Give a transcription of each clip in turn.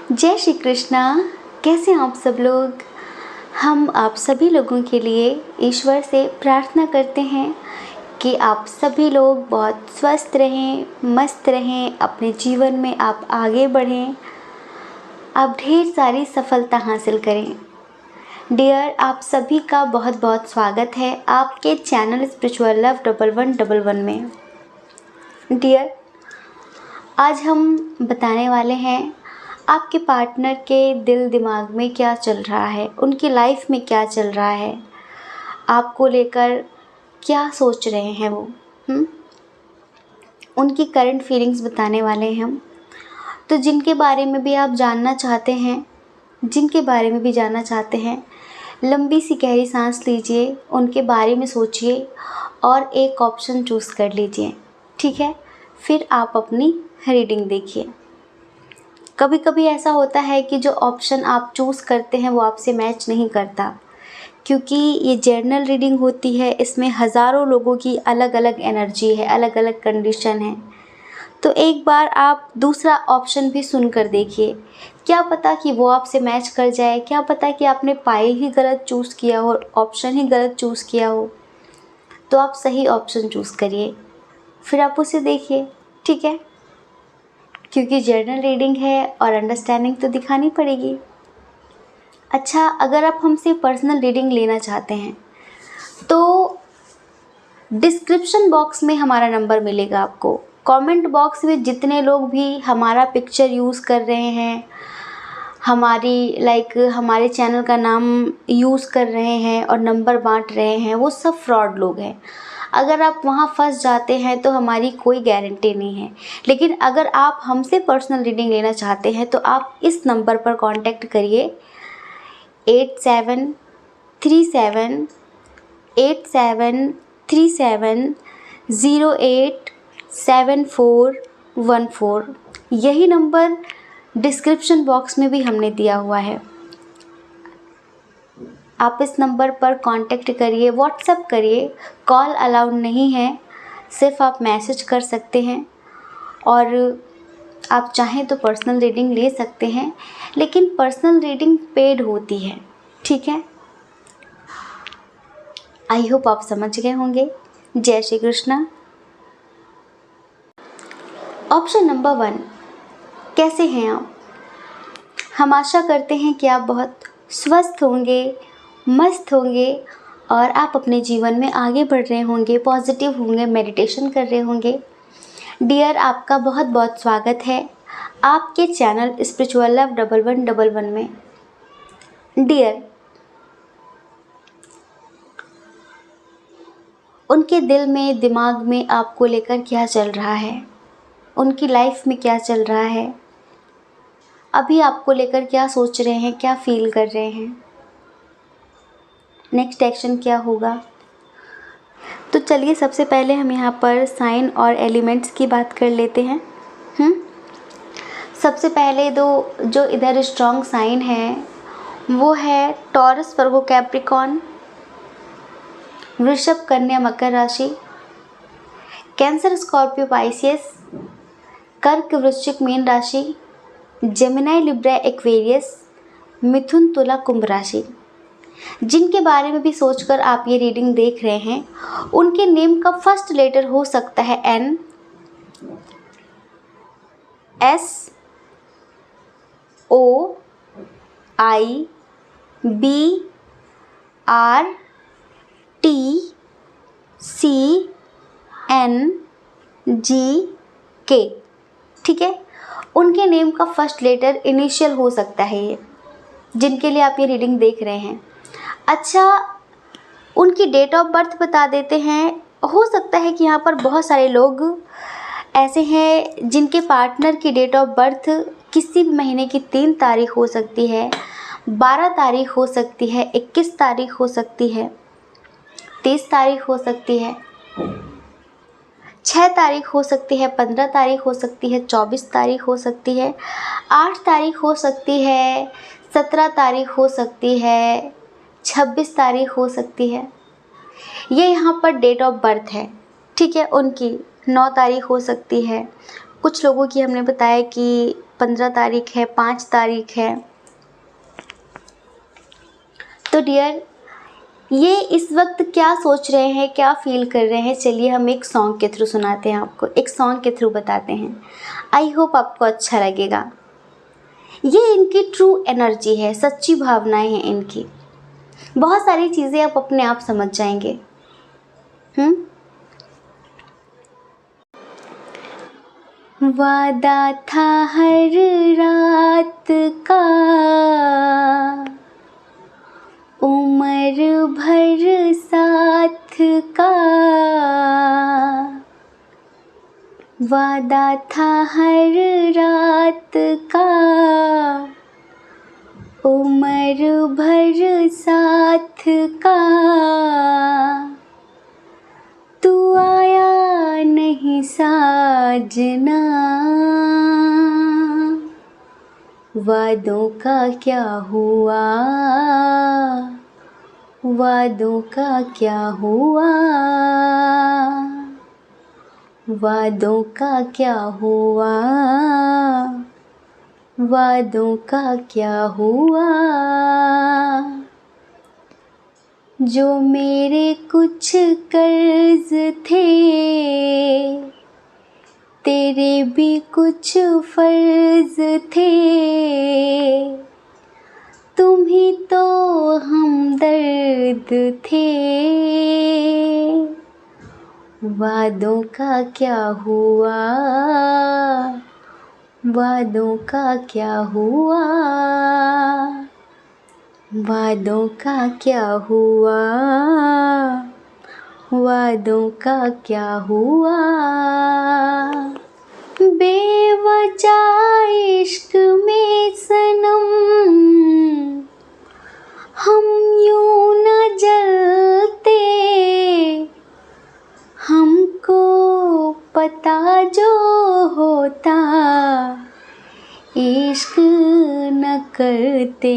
जय श्री कृष्णा। कैसे हैं आप सब लोग। हम आप सभी लोगों के लिए ईश्वर से प्रार्थना करते हैं कि आप सभी लोग बहुत स्वस्थ रहें, मस्त रहें, अपने जीवन में आप आगे बढ़ें, आप ढेर सारी सफलता हासिल करें। डियर, आप सभी का बहुत बहुत स्वागत है आपके चैनल स्पिरिचुअल लव 1111 में। डियर, आज हम बताने वाले हैं आपके पार्टनर के दिल दिमाग में क्या चल रहा है, उनकी लाइफ में क्या चल रहा है, आपको लेकर क्या सोच रहे हैं वो। उनकी करंट फीलिंग्स बताने वाले हैं हम। तो जिनके बारे में भी आप जानना चाहते हैं, लंबी सी गहरी सांस लीजिए, उनके बारे में सोचिए और एक ऑप्शन चूज़ कर लीजिए। ठीक है, फिर आप अपनी रीडिंग देखिए। कभी कभी ऐसा होता है कि जो ऑप्शन आप चूज़ करते हैं वो आपसे मैच नहीं करता, क्योंकि ये जर्नल रीडिंग होती है। इसमें हज़ारों लोगों की अलग अलग एनर्जी है, अलग अलग कंडीशन है। तो एक बार आप दूसरा ऑप्शन भी सुन कर देखिए, क्या पता कि वो आपसे मैच कर जाए, क्या पता कि आपने पाइल ही गलत चूज़ किया हो, ऑप्शन ही गलत चूज़ किया हो। तो आप सही ऑप्शन चूज़ करिए, फिर आप उसे देखिए। ठीक है, क्योंकि जर्नल रीडिंग है और अंडरस्टैंडिंग तो दिखानी पड़ेगी। अच्छा, अगर आप हमसे पर्सनल रीडिंग लेना चाहते हैं तो डिस्क्रिप्शन बॉक्स में हमारा नंबर मिलेगा आपको। कमेंट बॉक्स में जितने लोग भी हमारा पिक्चर यूज़ कर रहे हैं, हमारे चैनल का नाम यूज़ कर रहे हैं और नंबर बांट रहे हैं, वो सब फ्रॉड लोग हैं। अगर आप वहाँ फंस जाते हैं तो हमारी कोई गारंटी नहीं है। लेकिन अगर आप हमसे पर्सनल रीडिंग लेना चाहते हैं तो आप इस नंबर पर कांटेक्ट करिए 873737087414। यही नंबर डिस्क्रिप्शन बॉक्स में भी हमने दिया हुआ है। आप इस नंबर पर कांटेक्ट करिए, व्हाट्सएप करिए। कॉल अलाउड नहीं है, सिर्फ आप मैसेज कर सकते हैं। और आप चाहें तो पर्सनल रीडिंग ले सकते हैं, लेकिन पर्सनल रीडिंग पेड होती है। ठीक है, आई होप आप समझ गए होंगे। जय श्री कृष्णा। ऑप्शन नंबर 1, कैसे हैं आप। हम आशा करते हैं कि आप बहुत स्वस्थ होंगे, मस्त होंगे और आप अपने जीवन में आगे बढ़ रहे होंगे, पॉजिटिव होंगे, मेडिटेशन कर रहे होंगे। डियर, आपका बहुत बहुत स्वागत है आपके चैनल स्पिरिचुअल लव 1111 में। डियर, उनके दिल में, दिमाग में आपको लेकर क्या चल रहा है, उनकी लाइफ में क्या चल रहा है, अभी आपको लेकर क्या सोच रहे हैं, क्या फील कर रहे हैं, नेक्स्ट एक्शन क्या होगा। तो चलिए, सबसे पहले हम यहाँ पर साइन और एलिमेंट्स की बात कर लेते हैं। सबसे पहले जो इधर स्ट्रॉन्ग साइन है वो है टॉरस, वर्गो, कैप्रिकॉर्न, वृषभ, कन्या, मकर राशि, कैंसर, स्कॉर्पियो, पाइसियस, कर्क, वृश्चिक, मीन राशि, जेमिनाई, लिब्रा, एक्वेरियस, मिथुन, तुला, कुंभ राशि। जिनके बारे में भी सोचकर आप ये रीडिंग देख रहे हैं, उनके नेम का फर्स्ट लेटर हो सकता है N, S, O, I, B, R, T, C, N, G, K। ठीक है, उनके नेम का फर्स्ट लेटर इनिशियल हो सकता है ये, जिनके लिए आप ये रीडिंग देख रहे हैं। अच्छा, उनकी डेट ऑफ बर्थ बता देते हैं। हो सकता है कि यहाँ पर बहुत सारे लोग ऐसे हैं जिनके पार्टनर की डेट ऑफ बर्थ किसी भी महीने की 3 तारीख हो सकती है, 12 तारीख हो सकती है, 21 तारीख हो सकती है, 30 तारीख हो सकती है, 6 तारीख हो सकती है, 15 तारीख हो सकती है, 24 तारीख हो सकती है, 8 तारीख हो सकती है, 17 तारीख हो सकती है, 26 तारीख हो सकती है। ये यहाँ पर डेट ऑफ बर्थ है। ठीक है, उनकी 9 तारीख हो सकती है। कुछ लोगों की हमने बताया कि 15 तारीख है, 5 तारीख है। तो डियर, ये इस वक्त क्या सोच रहे हैं, क्या फील कर रहे हैं, चलिए हम एक सॉन्ग के थ्रू सुनाते हैं आपको, एक सॉन्ग के थ्रू बताते हैं। आई होप आपको अच्छा लगेगा। ये इनकी ट्रू एनर्जी है, सच्ची भावनाएं हैं इनकी। बहुत सारी चीज़ें आप अपने आप समझ जाएंगे। वादा था हर रात का, उम्र भर साथ का। वादा था हर रात का, उम्र भर साथ का। तू आया नहीं साजना, वादों का क्या हुआ, वादों का क्या हुआ, वादों का क्या हुआ, वादों का क्या हुआ। जो मेरे कुछ कर्ज थे, तेरे भी कुछ फर्ज थे। तुम ही तो हमदर्द थे, वादों का क्या हुआ, वादों का क्या हुआ, वादों का क्या हुआ, वादों का क्या हुआ। बेवजह इश्क में सनम हम यूं न जलते, हमको पता जो होता इश्क न करते।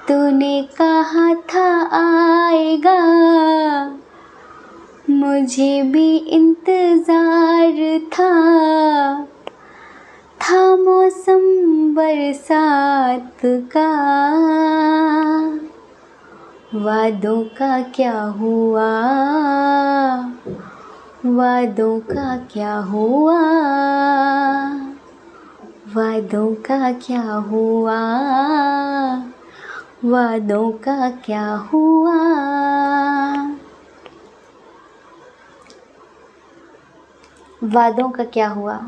तूने कहा था आएगा, मुझे भी इंतज़ार था मौसम बरसात का। वादों का क्या हुआ, वादों का क्या हुआ, वादों का क्या हुआ, वादों का क्या हुआ। वादों का क्या हुआ।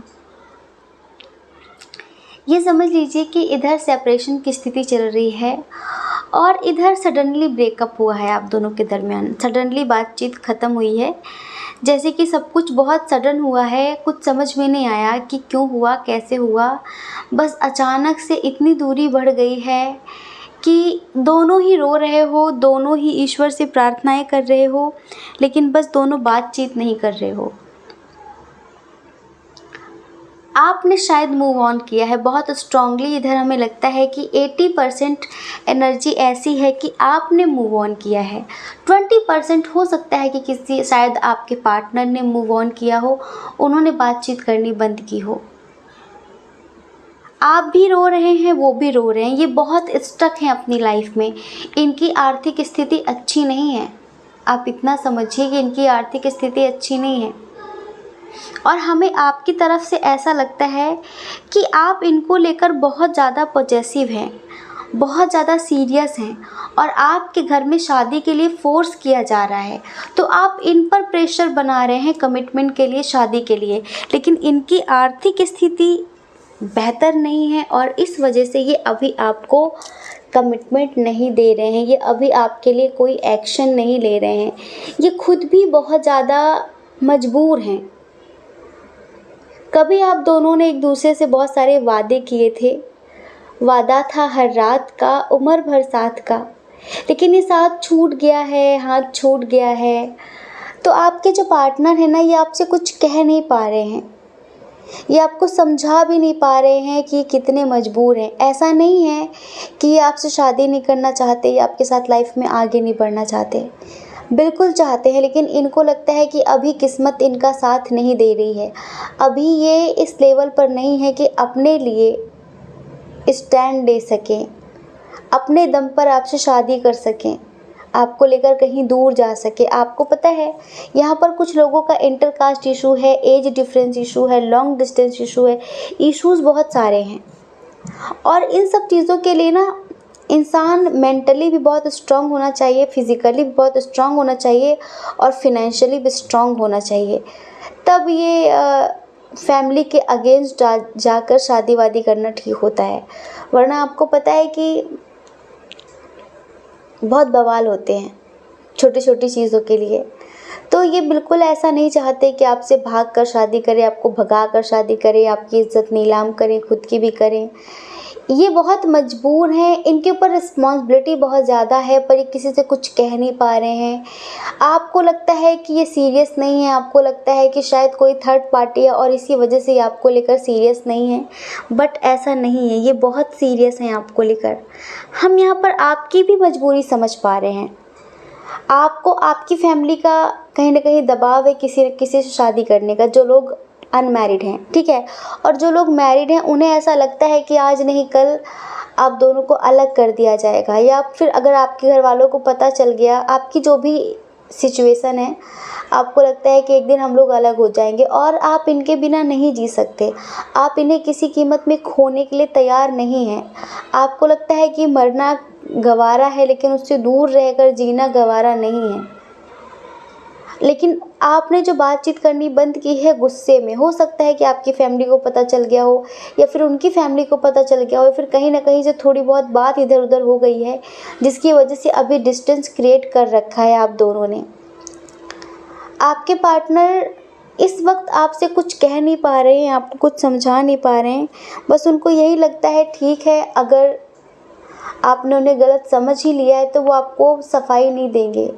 ये समझ लीजिए कि इधर सेपरेशन की स्थिति चल रही है और इधर सडनली ब्रेकअप हुआ है आप दोनों के दरमियान। सडनली बातचीत ख़त्म हुई है, जैसे कि सब कुछ बहुत सडन हुआ है, कुछ समझ में नहीं आया कि क्यों हुआ, कैसे हुआ। बस अचानक से इतनी दूरी बढ़ गई है कि दोनों ही रो रहे हो, दोनों ही ईश्वर से प्रार्थनाएं कर रहे हो, लेकिन बस दोनों बातचीत नहीं कर रहे हो। आपने शायद मूव ऑन किया है बहुत स्ट्रांगली। इधर हमें लगता है कि 80% एनर्जी ऐसी है कि आपने मूव ऑन किया है। 20% हो सकता है कि किसी शायद आपके पार्टनर ने मूव ऑन किया हो, उन्होंने बातचीत करनी बंद की हो। आप भी रो रहे हैं, वो भी रो रहे हैं। ये बहुत स्टक हैं अपनी लाइफ में। इनकी आर्थिक स्थिति अच्छी नहीं है। आप इतना समझिए कि इनकी आर्थिक स्थिति अच्छी नहीं है और हमें आपकी तरफ से ऐसा लगता है कि आप इनको लेकर बहुत ज़्यादा पॉजेसिव हैं, बहुत ज़्यादा सीरियस हैं और आपके घर में शादी के लिए फ़ोर्स किया जा रहा है। तो आप इन पर प्रेशर बना रहे हैं कमिटमेंट के लिए, शादी के लिए, लेकिन इनकी आर्थिक स्थिति बेहतर नहीं है और इस वजह से ये अभी आपको कमिटमेंट नहीं दे रहे हैं। ये अभी आपके लिए कोई एक्शन नहीं ले रहे हैं। ये खुद भी बहुत ज़्यादा मजबूर हैं। कभी आप दोनों ने एक दूसरे से बहुत सारे वादे किए थे। वादा था हर रात का, उम्र भर साथ का, लेकिन ये साथ छूट गया है, हाथ छूट गया है। तो आपके जो पार्टनर है ना, ये आपसे कुछ कह नहीं पा रहे हैं, ये आपको समझा भी नहीं पा रहे हैं कि कितने मजबूर हैं। ऐसा नहीं है कि ये आपसे शादी नहीं करना चाहते या आपके साथ लाइफ में आगे नहीं बढ़ना चाहते। बिल्कुल चाहते हैं, लेकिन इनको लगता है कि अभी किस्मत इनका साथ नहीं दे रही है। अभी ये इस लेवल पर नहीं है कि अपने लिए स्टैंड ले सकें, अपने दम पर आपसे शादी कर सकें, आपको लेकर कहीं दूर जा सके। आपको पता है, यहाँ पर कुछ लोगों का इंटरकास्ट इशू है, एज डिफरेंस इशू है, लॉन्ग डिस्टेंस इशू है, इश्यूज़ बहुत सारे हैं। और इन सब चीज़ों के लिए ना इंसान मेंटली भी बहुत स्ट्रांग होना चाहिए, फिज़िकली भी बहुत स्ट्रांग होना चाहिए और फिनेंशियली भी स्ट्रांग होना चाहिए। तब ये फैमिली के अगेंस्ट जाकर शादी वादी करना ठीक होता है। वरना आपको पता है कि बहुत बवाल होते हैं छोटी छोटी चीज़ों के लिए। तो ये बिल्कुल ऐसा नहीं चाहते कि आपसे भाग कर शादी करें, आपको भगा कर शादी करें, आपकी इज़्ज़त नीलाम करें, खुद की भी करें। ये बहुत मजबूर हैं, इनके ऊपर रिस्पॉन्सिबिलिटी बहुत ज़्यादा है, पर ये किसी से कुछ कह नहीं पा रहे हैं। आपको लगता है कि ये सीरियस नहीं है, आपको लगता है कि शायद कोई थर्ड पार्टी है और इसी वजह से ये आपको लेकर सीरियस नहीं है, बट ऐसा नहीं है, ये बहुत सीरियस हैं आपको लेकर। हम यहाँ पर आपकी भी मजबूरी समझ पा रहे हैं। आपको आपकी फैमिली का कहीं ना कहीं दबाव है किसी न किसी से शादी करने का, जो लोग अनमैरिड हैं, ठीक है। और जो लोग मैरिड हैं उन्हें ऐसा लगता है कि आज नहीं कल आप दोनों को अलग कर दिया जाएगा, या फिर अगर आपके घर वालों को पता चल गया, आपकी जो भी सिचुएशन है, आपको लगता है कि एक दिन हम लोग अलग हो जाएंगे और आप इनके बिना नहीं जी सकते। आप इन्हें किसी कीमत में खोने के लिए तैयार नहीं हैं। आपको लगता है कि मरना गवारा है, लेकिन उससे दूर रहकर जीना गवारा नहीं है। लेकिन आपने जो बातचीत करनी बंद की है गुस्से में, हो सकता है कि आपकी फैमिली को पता चल गया हो, या फिर उनकी फैमिली को पता चल गया हो, या फिर कहीं ना कहीं से थोड़ी बहुत बात इधर उधर हो गई है, जिसकी वजह से अभी डिस्टेंस क्रिएट कर रखा है आप दोनों ने। आपके पार्टनर इस वक्त आपसे कुछ कह नहीं पा रहे हैं, आपको कुछ समझा नहीं पा रहे हैं। बस उनको यही लगता है, ठीक है, अगर आपने उन्हें गलत समझ ही लिया है तो वो आपको सफाई नहीं देंगे।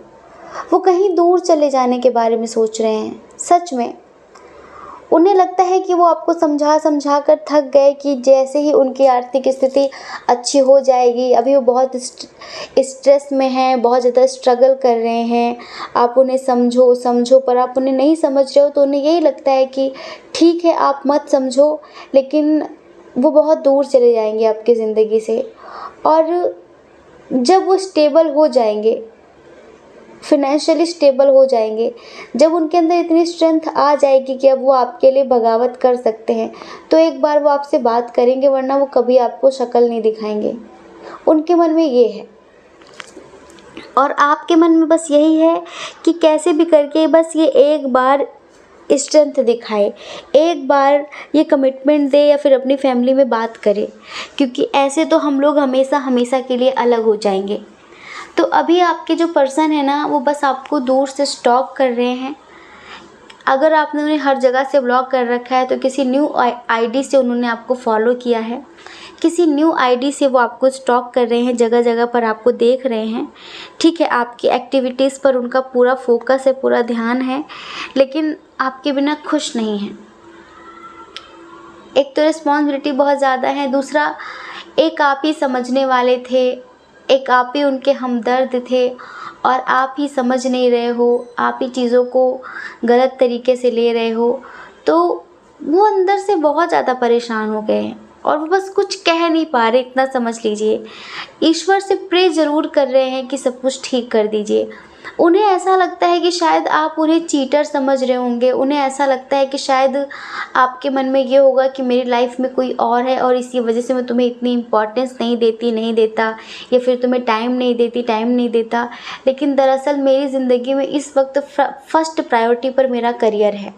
वो कहीं दूर चले जाने के बारे में सोच रहे हैं। सच में उन्हें लगता है कि वो आपको समझा समझा कर थक गए, कि जैसे ही उनकी आर्थिक स्थिति अच्छी हो जाएगी, अभी वो बहुत स्ट्रेस में हैं, बहुत ज़्यादा स्ट्रगल कर रहे हैं, आप उन्हें समझो समझो, पर आप उन्हें नहीं समझ रहे हो। तो उन्हें यही लगता है कि ठीक है, आप मत समझो, लेकिन वो बहुत दूर चले जाएंगे आपकी ज़िंदगी से। और जब वो स्टेबल हो जाएंगे, फिनेंशियली स्टेबल हो जाएंगे, जब उनके अंदर इतनी स्ट्रेंथ आ जाएगी कि अब वो आपके लिए बगावत कर सकते हैं, तो एक बार वो आपसे बात करेंगे, वरना वो कभी आपको शक्ल नहीं दिखाएंगे। उनके मन में ये है, और आपके मन में बस यही है कि कैसे भी करके बस ये एक बार स्ट्रेंथ दिखाए, एक बार ये कमिटमेंट दे, या फिर अपनी फैमिली में बात करे, क्योंकि ऐसे तो हम लोग हमेशा हमेशा के लिए अलग हो जाएंगे। तो अभी आपके जो पर्सन है ना, वो बस आपको दूर से स्टॉक कर रहे हैं। अगर आपने उन्हें हर जगह से ब्लॉक कर रखा है, तो किसी न्यू आईडी से उन्होंने आपको फॉलो किया है, किसी न्यू आईडी से वो आपको स्टॉक कर रहे हैं, जगह जगह पर आपको देख रहे हैं, ठीक है। आपकी एक्टिविटीज़ पर उनका पूरा फोकस है, पूरा ध्यान है, लेकिन आपके बिना खुश नहीं है। एक तो रिस्पॉन्सिबिलिटी बहुत ज़्यादा है, दूसरा एक आप ही समझने वाले थे, एक आप ही उनके हमदर्द थे, और आप ही समझ नहीं रहे हो, आप ही चीज़ों को गलत तरीके से ले रहे हो। तो वो अंदर से बहुत ज़्यादा परेशान हो गए हैं और वो बस कुछ कह नहीं पा रहे, इतना समझ लीजिए। ईश्वर से प्रे ज़रूर कर रहे हैं कि सब कुछ ठीक कर दीजिए। उन्हें ऐसा लगता है कि शायद आप उन्हें चीटर समझ रहे होंगे, उन्हें ऐसा लगता है कि शायद आपके मन में ये होगा कि मेरी लाइफ में कोई और है और इसी वजह से मैं तुम्हें इतनी इम्पोर्टेंस नहीं देता, या फिर तुम्हें टाइम नहीं देता। लेकिन दरअसल मेरी ज़िंदगी में इस वक्त फर्स्ट प्रायोरिटी पर मेरा करियर है।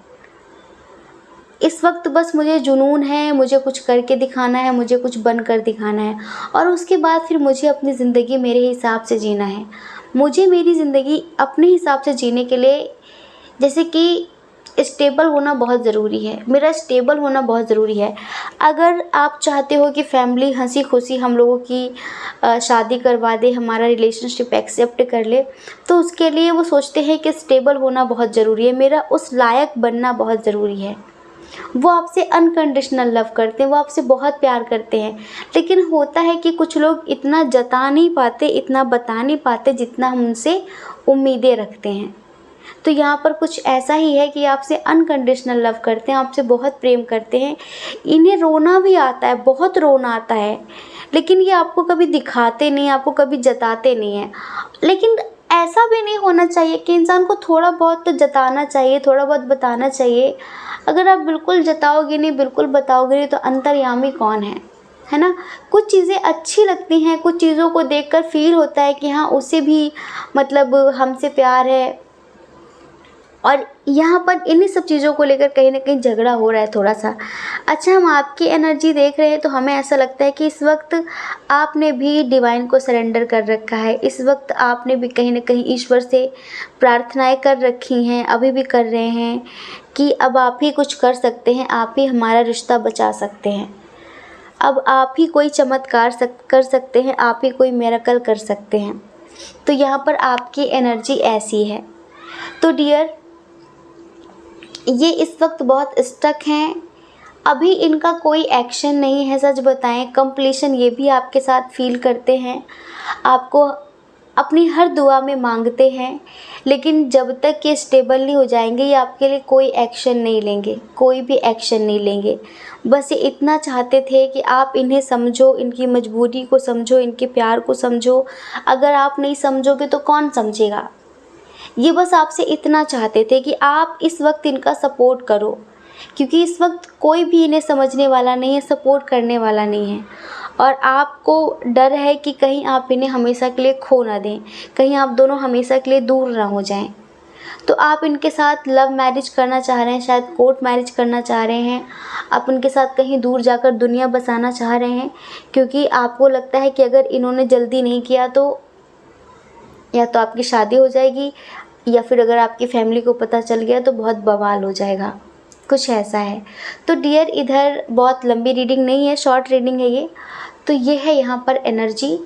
इस वक्त बस मुझे जुनून है, मुझे कुछ करके दिखाना है, मुझे कुछ बन कर दिखाना है, और उसके बाद फिर मुझे अपनी ज़िंदगी मेरे हिसाब से जीना है। मुझे मेरी ज़िंदगी अपने हिसाब से जीने के लिए, जैसे कि स्टेबल होना बहुत ज़रूरी है, मेरा स्टेबल होना बहुत ज़रूरी है। अगर आप चाहते हो कि फैमिली हंसी खुशी हम लोगों की शादी करवा दे, हमारा रिलेशनशिप एक्सेप्ट कर ले, तो उसके लिए वो सोचते हैं कि स्टेबल होना बहुत ज़रूरी है, मेरा उस लायक बनना बहुत ज़रूरी है। वो आपसे अनकंडीशनल लव करते हैं, वो आपसे बहुत प्यार करते हैं, लेकिन होता है कि कुछ लोग इतना जता नहीं पाते, इतना बता नहीं पाते जितना हम उनसे उम्मीदें रखते हैं। तो यहाँ पर कुछ ऐसा ही है कि आपसे अनकंडीशनल लव करते हैं, आपसे बहुत प्रेम करते हैं। इन्हें रोना भी आता है, बहुत रोना आता है, लेकिन ये आपको कभी दिखाते नहीं, आपको कभी जताते नहीं हैं। लेकिन ऐसा भी नहीं होना चाहिए कि इंसान को थोड़ा बहुत तो जताना चाहिए, थोड़ा बहुत बताना चाहिए। अगर आप बिल्कुल जताओगे नहीं, बिल्कुल बताओगे नहीं, तो अंतर्यामी कौन है ना। कुछ चीज़ें अच्छी लगती हैं, कुछ चीज़ों को देखकर फील होता है कि हाँ उसे भी मतलब हमसे प्यार है, और यहाँ पर इन्हीं सब चीज़ों को लेकर कहीं ना कहीं झगड़ा हो रहा है थोड़ा सा। अच्छा, हम आपकी एनर्जी देख रहे हैं तो हमें ऐसा लगता है कि इस वक्त आपने भी डिवाइन को सरेंडर कर रखा है। इस वक्त आपने भी कहीं ना कहीं ईश्वर से प्रार्थनाएं कर रखी हैं, अभी भी कर रहे हैं कि अब आप ही कुछ कर सकते हैं, आप ही हमारा रिश्ता बचा सकते हैं, अब आप ही कोई चमत्कार कर सकते हैं, आप ही कोई मिरेकल कर सकते हैं। तो यहाँ पर आपकी एनर्जी ऐसी है। तो डियर, ये इस वक्त बहुत स्टक हैं, अभी इनका कोई एक्शन नहीं है। सच बताएं, कंप्लीशन ये भी आपके साथ फील करते हैं, आपको अपनी हर दुआ में मांगते हैं, लेकिन जब तक ये स्टेबल नहीं हो जाएंगे ये आपके लिए कोई एक्शन नहीं लेंगे, कोई भी एक्शन नहीं लेंगे। बस ये इतना चाहते थे कि आप इन्हें समझो, इनकी मजबूरी को समझो, इनके प्यार को समझो। अगर आप नहीं समझोगे तो कौन समझेगा। ये बस आपसे इतना चाहते थे कि आप इस वक्त इनका सपोर्ट करो, क्योंकि इस वक्त कोई भी इन्हें समझने वाला नहीं है, सपोर्ट करने वाला नहीं है। और आपको डर है कि कहीं आप इन्हें हमेशा के लिए खो ना दें, कहीं आप दोनों हमेशा के लिए दूर ना हो जाएं। तो आप इनके साथ लव मैरिज करना चाह रहे हैं, शायद कोर्ट मैरिज करना चाह रहे हैं, आप उनके साथ कहीं दूर जाकर दुनिया बसाना चाह रहे हैं, क्योंकि आपको लगता है कि अगर इन्होंने जल्दी नहीं किया तो या तो आपकी शादी हो जाएगी, या फिर अगर आपकी फैमिली को पता चल गया तो बहुत बवाल हो जाएगा, कुछ ऐसा है। तो डियर, इधर बहुत लंबी रीडिंग नहीं है, शॉर्ट रीडिंग है ये। तो ये है यहाँ पर एनर्जी,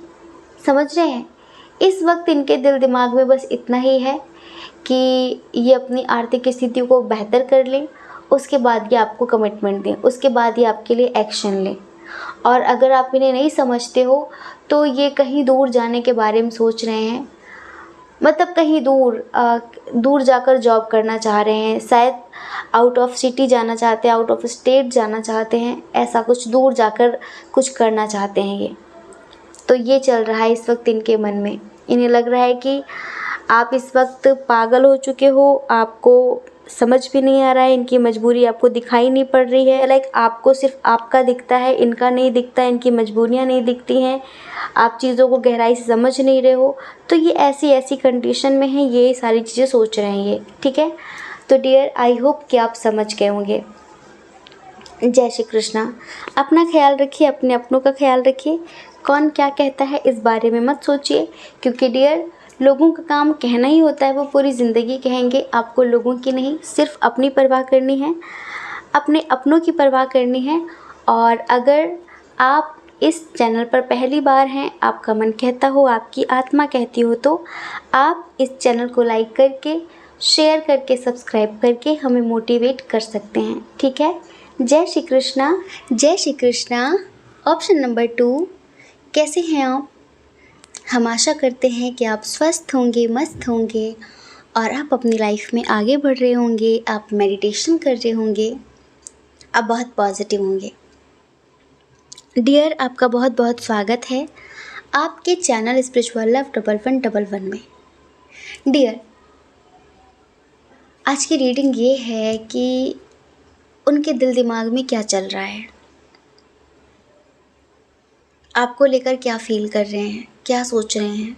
समझ रहे हैं। इस वक्त इनके दिल दिमाग में बस इतना ही है कि ये अपनी आर्थिक स्थिति को बेहतर कर लें, उसके बाद ये आपको कमिटमेंट दें, उसके बाद ये आपके लिए एक्शन लें। और अगर आप इन्हें नहीं समझते हो तो ये कहीं दूर जाने के बारे में सोच रहे हैं, मतलब कहीं दूर जाकर जॉब करना चाह रहे हैं, शायद आउट ऑफ सिटी जाना चाहते हैं, आउट ऑफ स्टेट जाना चाहते हैं, ऐसा कुछ दूर जाकर कुछ करना चाहते हैं ये। तो ये चल रहा है इस वक्त इनके मन में। इन्हें लग रहा है कि आप इस वक्त पागल हो चुके हो, आपको समझ भी नहीं आ रहा है, इनकी मजबूरी आपको दिखाई नहीं पड़ रही है। लाइक आपको सिर्फ आपका दिखता है, इनका नहीं दिखता, इनकी मजबूरियाँ नहीं दिखती हैं, आप चीज़ों को गहराई से समझ नहीं रहे हो। तो ये ऐसी कंडीशन में है, ये सारी चीज़ें सोच रहे हैं ये, ठीक है। तो डियर, आई होप कि आप समझ गए होंगे। जय श्री कृष्णा। अपना ख्याल रखिए, अपने अपनों का ख्याल रखिए। कौन क्या कहता है इस बारे में मत सोचिए, क्योंकि डियर, लोगों का काम कहना ही होता है, वो पूरी ज़िंदगी कहेंगे। आपको लोगों की नहीं, सिर्फ अपनी परवाह करनी है, अपने अपनों की परवाह करनी है। और अगर आप इस चैनल पर पहली बार हैं, आपका मन कहता हो, आपकी आत्मा कहती हो, तो आप इस चैनल को लाइक करके, शेयर करके, सब्सक्राइब करके हमें मोटिवेट कर सकते हैं, ठीक है। जय श्री कृष्णा। जय श्री कृष्णा। ऑप्शन नंबर 2, कैसे हैं आप? हम आशा करते हैं कि आप स्वस्थ होंगे, मस्त होंगे, और आप अपनी लाइफ में आगे बढ़ रहे होंगे, आप मेडिटेशन कर रहे होंगे, आप बहुत पॉजिटिव होंगे। डियर, आपका बहुत बहुत स्वागत है आपके चैनल स्पिरिचुअल लव 1111 में। डियर, आज की रीडिंग ये है कि उनके दिल दिमाग में क्या चल रहा है, आपको लेकर क्या फील कर रहे हैं, क्या सोच रहे हैं,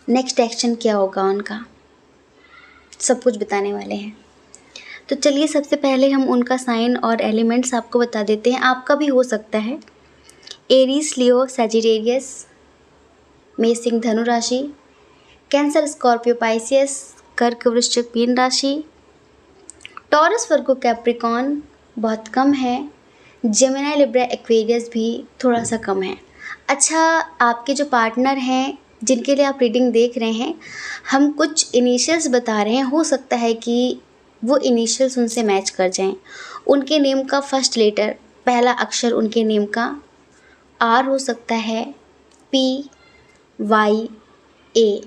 नेक्स्ट एक्शन क्या होगा उनका, सब कुछ बताने वाले हैं। तो चलिए, सबसे पहले हम उनका साइन और एलिमेंट्स आपको बता देते हैं। आपका भी हो सकता है एरीज, लियो, सजिटेरियस, मेष, सिंह, धनु राशि, कैंसर, स्कॉर्पियो, पाइसियस, कर्क, वृश्चिक, मीन राशि, टॉरस, वर्गो, कैप्रिकॉन बहुत कम है, जेमिनी, लिब्रा, एक्वेरियस भी थोड़ा सा कम है। अच्छा, आपके जो पार्टनर हैं जिनके लिए आप रीडिंग देख रहे हैं, हम कुछ इनिशियल्स बता रहे हैं, हो सकता है कि वो इनिशियल्स उनसे मैच कर जाएं। उनके नेम का फर्स्ट लेटर, पहला अक्षर उनके नेम का आर हो सकता है, पी, वाई, ए,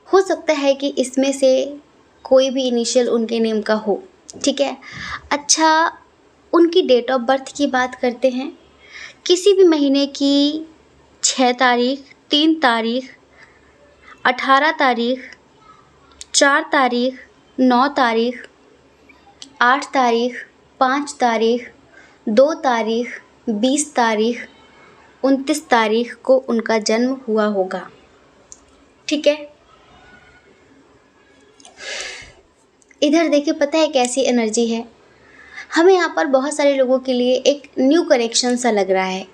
हो सकता है कि इसमें से कोई भी इनिशियल उनके नेम का हो, ठीक है। अच्छा, उनकी डेट ऑफ बर्थ की बात करते हैं। किसी भी महीने की 6 तारीख, 3 तारीख, 18 तारीख, 4 तारीख, 9 तारीख, 8 तारीख, 5 तारीख, 2 तारीख, 20 तारीख, 29 तारीख को उनका जन्म हुआ होगा, ठीक है। इधर देखिए, पता है कैसी एनर्जी है। हमें यहाँ पर बहुत सारे लोगों के लिए एक न्यू कनेक्शन सा लग रहा है,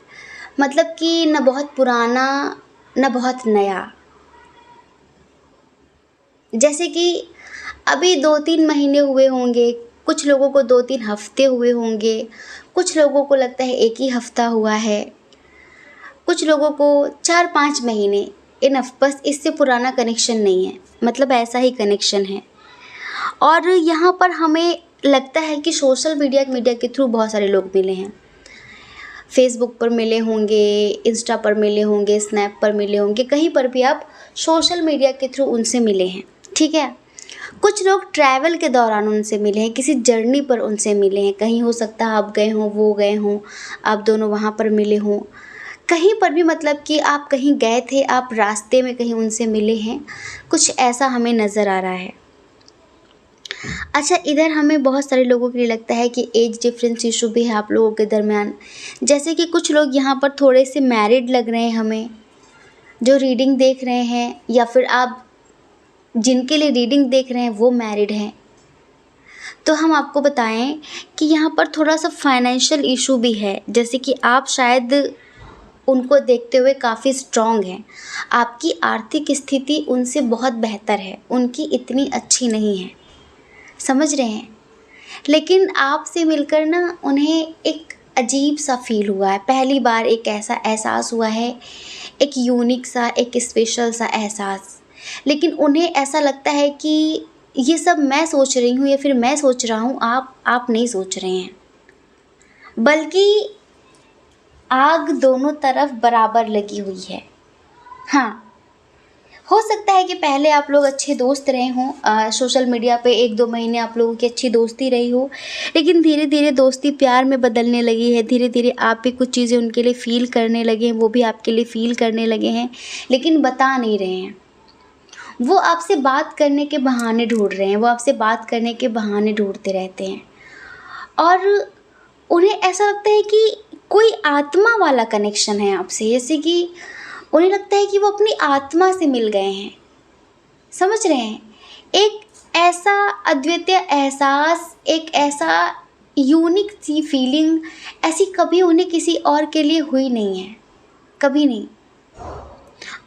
मतलब कि न बहुत पुराना न बहुत नया। जैसे कि अभी 2-3 महीने हुए होंगे, कुछ लोगों को 2-3 हफ्ते हुए होंगे, कुछ लोगों को लगता है 1 ही हफ्ता हुआ है, कुछ लोगों को 4-5 महीने। इनफ, बस इससे पुराना कनेक्शन नहीं है, मतलब ऐसा ही कनेक्शन है। और यहाँ पर हमें लगता है कि सोशल मीडिया के थ्रू बहुत सारे लोग मिले हैं। फेसबुक पर मिले होंगे, इंस्टा पर मिले होंगे, स्नैप पर मिले होंगे, कहीं पर भी आप सोशल मीडिया के थ्रू उनसे मिले हैं, ठीक है। कुछ लोग ट्रैवल के दौरान उनसे मिले हैं, किसी जर्नी पर उनसे मिले हैं। कहीं हो सकता है आप गए हों, वो गए हों, आप दोनों वहाँ पर मिले हों। कहीं पर भी, मतलब कि आप कहीं गए थे, आप रास्ते में कहीं उनसे मिले हैं, कुछ ऐसा हमें नज़र आ रहा है। अच्छा, इधर हमें बहुत सारे लोगों के लिए लगता है कि एज डिफरेंस इशू भी है आप लोगों के दरमियान। जैसे कि कुछ लोग यहाँ पर थोड़े से मैरिड लग रहे हैं हमें, जो रीडिंग देख रहे हैं, या फिर आप जिनके लिए रीडिंग देख रहे हैं वो मैरिड हैं। तो हम आपको बताएं कि यहाँ पर थोड़ा सा फाइनेंशियल इशू भी है। जैसे कि आप शायद उनको देखते हुए काफ़ी स्ट्रॉन्ग हैं, आपकी आर्थिक स्थिति उनसे बहुत बेहतर है, उनकी इतनी अच्छी नहीं है, समझ रहे हैं। लेकिन आपसे मिलकर ना उन्हें एक अजीब सा फील हुआ है, पहली बार एक ऐसा एहसास हुआ है, एक यूनिक सा, एक स्पेशल सा एहसास। लेकिन उन्हें ऐसा लगता है कि ये सब मैं सोच रही हूँ या फिर मैं सोच रहा हूँ, आप नहीं सोच रहे हैं, बल्कि आग दोनों तरफ बराबर लगी हुई है। हाँ, हो सकता है कि पहले आप लोग अच्छे दोस्त रहे हों, सोशल मीडिया पे 1-2 महीने आप लोगों की अच्छी दोस्ती रही हो, लेकिन धीरे धीरे दोस्ती प्यार में बदलने लगी है। धीरे धीरे आप भी कुछ चीज़ें उनके लिए फ़ील करने लगे हैं, वो भी आपके लिए फ़ील करने लगे हैं, लेकिन बता नहीं रहे हैं। वो आपसे बात करने के बहाने ढूंढ रहे हैं, वो आपसे बात करने के बहाने ढूंढते रहते हैं, और उन्हें ऐसा लगता है कि कोई आत्मा वाला कनेक्शन है आपसे। जैसे कि उन्हें लगता है कि वो अपनी आत्मा से मिल गए हैं, समझ रहे हैं। एक ऐसा अद्वितीय एहसास, एक ऐसा यूनिक सी फीलिंग, ऐसी कभी उन्हें किसी और के लिए हुई नहीं है, कभी नहीं।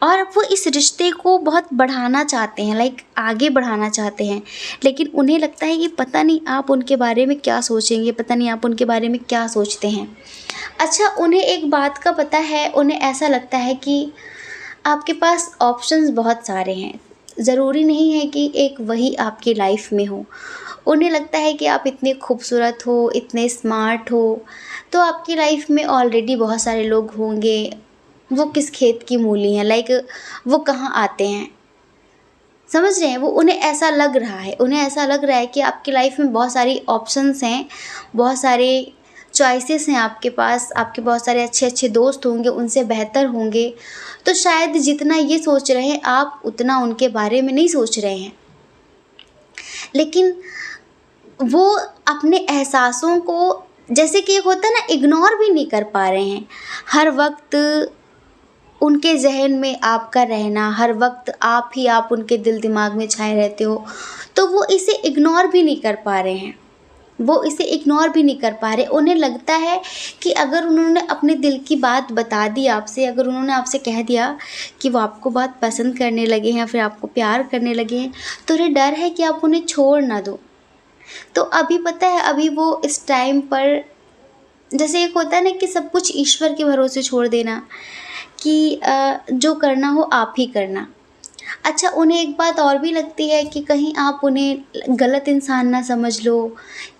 और वो इस रिश्ते को बहुत बढ़ाना चाहते हैं, लाइक आगे बढ़ाना चाहते हैं, लेकिन उन्हें लगता है कि पता नहीं आप उनके बारे में क्या सोचेंगे, पता नहीं आप उनके बारे में क्या सोचते हैं। अच्छा, उन्हें एक बात का पता है, उन्हें ऐसा लगता है कि आपके पास ऑप्शंस बहुत सारे हैं, ज़रूरी नहीं है कि एक वही आपकी लाइफ में हो। उन्हें लगता है कि आप इतने खूबसूरत हो, इतने स्मार्ट हो, तो आपकी लाइफ में ऑलरेडी बहुत सारे लोग होंगे। वो किस खेत की मूली हैं, लाइक वो कहाँ आते हैं, समझ रहे हैं। वो उन्हें ऐसा लग रहा है, उन्हें ऐसा लग रहा है कि आपकी लाइफ में बहुत सारी ऑप्शंस हैं, बहुत सारे चॉइसेस हैं आपके पास, आपके बहुत सारे अच्छे अच्छे दोस्त होंगे, उनसे बेहतर होंगे। तो शायद जितना ये सोच रहे हैं आप, उतना उनके बारे में नहीं सोच रहे हैं। लेकिन वो अपने एहसासों को, जैसे कि एक होता है ना, इग्नोर भी नहीं कर पा रहे हैं। हर वक्त उनके जहन में आपका रहना, हर वक्त आप उनके दिल दिमाग में छाए रहते हो, तो वो इसे इग्नोर भी नहीं कर पा रहे हैं, वो इसे इग्नोर भी नहीं कर पा रहे। उन्हें लगता है कि अगर उन्होंने अपने दिल की बात बता दी आपसे, अगर उन्होंने आपसे कह दिया कि वो आपको बहुत पसंद करने लगे हैं, फिर आपको प्यार करने लगे हैं, तो उन्हें डर है कि आप उन्हें छोड़ ना दो। तो अभी पता है, अभी वो इस टाइम पर, जैसे एक होता है ना कि सब कुछ ईश्वर के भरोसे छोड़ देना, कि जो करना हो आप ही करना। अच्छा, उन्हें एक बात और भी लगती है कि कहीं आप उन्हें गलत इंसान ना समझ लो,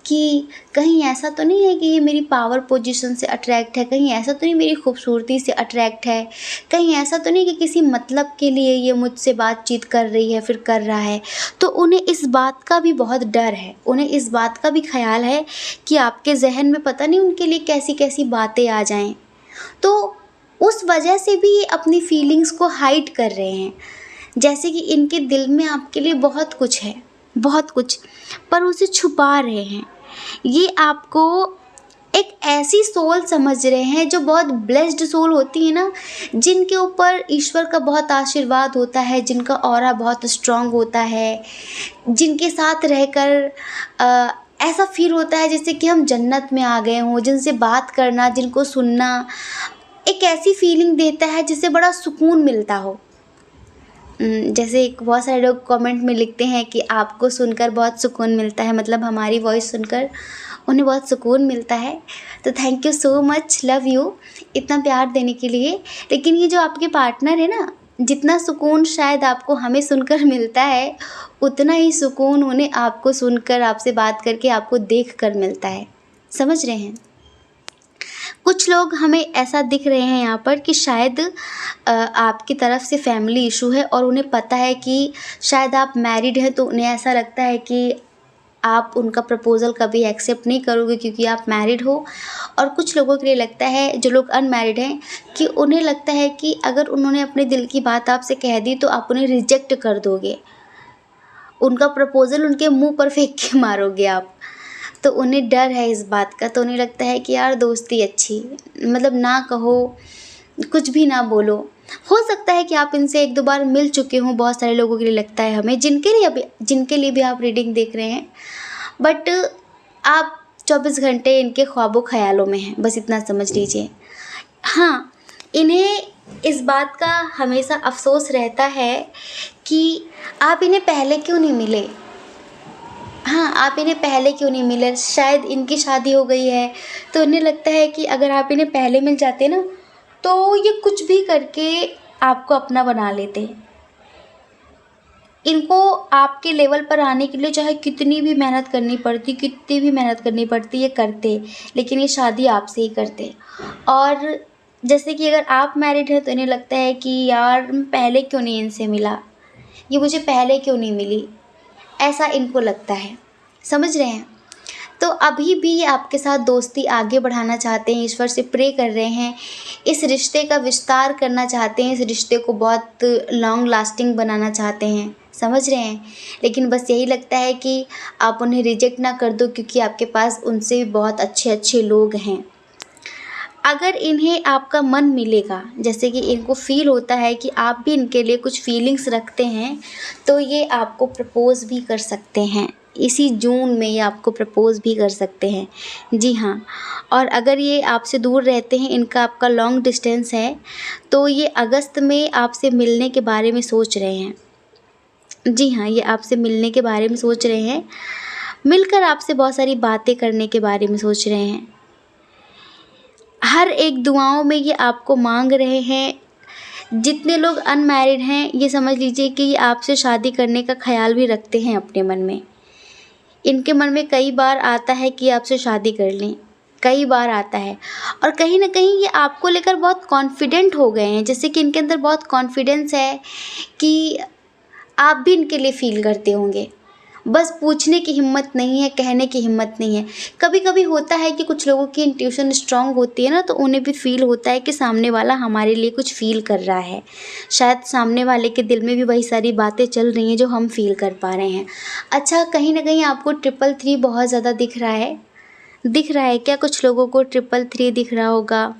कि कहीं ऐसा तो नहीं है कि ये मेरी पावर पोजीशन से अट्रैक्ट है, कहीं ऐसा तो नहीं मेरी खूबसूरती से अट्रैक्ट है, कहीं ऐसा तो नहीं कि किसी मतलब के लिए ये मुझसे बातचीत कर रही है फिर कर रहा है। तो उन्हें इस बात का भी बहुत डर है, उन्हें इस बात का भी ख़्याल है कि आपके ज़हन में पता नहीं उनके लिए कैसी-कैसी बातें आ जाएँ। तो उस वजह से भी ये अपनी फीलिंग्स को हाइड कर रहे हैं। जैसे कि इनके दिल में आपके लिए बहुत कुछ है, बहुत कुछ, पर उसे छुपा रहे हैं। ये आपको एक ऐसी सोल समझ रहे हैं जो बहुत ब्लेस्ड सोल होती है ना, जिनके ऊपर ईश्वर का बहुत आशीर्वाद होता है, जिनका ऑरा बहुत स्ट्रॉन्ग होता है, जिनके साथ रहकर ऐसा फ़ील होता है जैसे कि हम जन्नत में आ गए हों, जिनसे बात करना, जिनको सुनना, एक ऐसी फ़ीलिंग देता है जिससे बड़ा सुकून मिलता हो। जैसे एक बहुत सारे लोग कमेंट में लिखते हैं कि आपको सुनकर बहुत सुकून मिलता है, मतलब हमारी वॉइस सुनकर उन्हें बहुत सुकून मिलता है। तो thank you so much, love you इतना प्यार देने के लिए। लेकिन ये जो आपके पार्टनर है ना, जितना सुकून शायद आपको हमें सुनकर मिलता है, उतना ही सुकून उन्हें आपको सुनकर, आपसे बात करके, आपको देख कर मिलता है। समझ रहे हैं? कुछ लोग हमें ऐसा दिख रहे हैं यहाँ पर कि शायद आपकी तरफ से फैमिली इशू है और उन्हें पता है कि शायद आप मैरिड हैं, तो उन्हें ऐसा लगता है कि आप उनका प्रपोज़ल कभी एक्सेप्ट नहीं करोगे क्योंकि आप मैरिड हो। और कुछ लोगों के लिए लगता है, जो लोग अनमैरिड हैं, कि उन्हें लगता है कि अगर उन्होंने अपने दिल की बात आपसे कह दी तो आप उन्हें रिजेक्ट कर दोगे, उनका प्रपोज़ल उनके मुँह पर फेंक के मारोगे आप। तो उन्हें डर है इस बात का, तो उन्हें लगता है कि यार दोस्ती अच्छी, मतलब ना कहो, कुछ भी ना बोलो। हो सकता है कि आप इनसे 1-2 बार मिल चुके हों, बहुत सारे लोगों के लिए लगता है हमें, जिनके लिए भी आप रीडिंग देख रहे हैं। बट आप 24 घंटे इनके ख्वाबों ख़यालों में हैं, बस इतना समझ लीजिए। हाँ, इन्हें इस बात का हमेशा अफ़सोस रहता है कि आप इन्हें पहले क्यों नहीं मिले। हाँ, आप इन्हें पहले क्यों नहीं मिले? शायद इनकी शादी हो गई है, तो इन्हें लगता है कि अगर आप इन्हें पहले मिल जाते ना, तो ये कुछ भी करके आपको अपना बना लेते। इनको आपके लेवल पर आने के लिए चाहे कितनी भी मेहनत करनी पड़ती, कितनी भी मेहनत करनी पड़ती, ये करते, लेकिन ये शादी आपसे ही करते। और जैसे कि अगर आप मैरिड हैं, तो इन्हें लगता है कि यार पहले क्यों नहीं इनसे मिला, ये मुझे पहले क्यों नहीं मिली, ऐसा इनको लगता है। समझ रहे हैं? तो अभी भी ये आपके साथ दोस्ती आगे बढ़ाना चाहते हैं, ईश्वर से प्रे कर रहे हैं, इस रिश्ते का विस्तार करना चाहते हैं, इस रिश्ते को बहुत लॉन्ग लास्टिंग बनाना चाहते हैं। समझ रहे हैं? लेकिन बस यही लगता है कि आप उन्हें रिजेक्ट ना कर दो, क्योंकि आपके पास उनसे भी बहुत अच्छे-अच्छे लोग हैं। अगर इन्हें आपका मन मिलेगा, जैसे कि इनको फ़ील होता है कि आप भी इनके लिए कुछ फ़ीलिंग्स रखते हैं, तो ये आपको प्रपोज़ भी कर सकते हैं। इसी जून में ये आपको प्रपोज़ भी कर सकते हैं। जी हाँ, और अगर ये आपसे दूर रहते हैं, इनका आपका लॉन्ग डिस्टेंस है, तो ये अगस्त में आपसे मिलने के बारे में सोच रहे हैं। जी हाँ, ये आपसे मिलने के बारे में सोच रहे हैं। मिलकर आपसे बहुत सारी बातें करने के बारे में सोच रहे हैं। हर एक दुआओं में ये आपको मांग रहे हैं। जितने लोग अनमैरिड हैं, ये समझ लीजिए कि ये आपसे शादी करने का ख़्याल भी रखते हैं अपने मन में। इनके मन में कई बार आता है कि आपसे शादी कर लें, कई बार आता है। और कहीं न कहीं ये आपको लेकर बहुत कॉन्फिडेंट हो गए हैं, जैसे कि इनके अंदर बहुत कॉन्फिडेंस है कि आप भी इनके लिए फ़ील करते होंगे। बस पूछने की हिम्मत नहीं है, कहने की हिम्मत नहीं है। कभी-कभी होता है कि कुछ लोगों की इंट्यूशन स्ट्रॉन्ग होती है ना, तो उन्हें भी फ़ील होता है कि सामने वाला हमारे लिए कुछ फ़ील कर रहा है। शायद सामने वाले के दिल में भी वही सारी बातें चल रही हैं जो हम फ़ील कर पा रहे हैं। अच्छा, कहीं न कहीं आपको 333 बहुत ज़्यादा दिख रहा है? दिख रहा है क्या? कुछ लोगों को 333 दिख रहा होगा।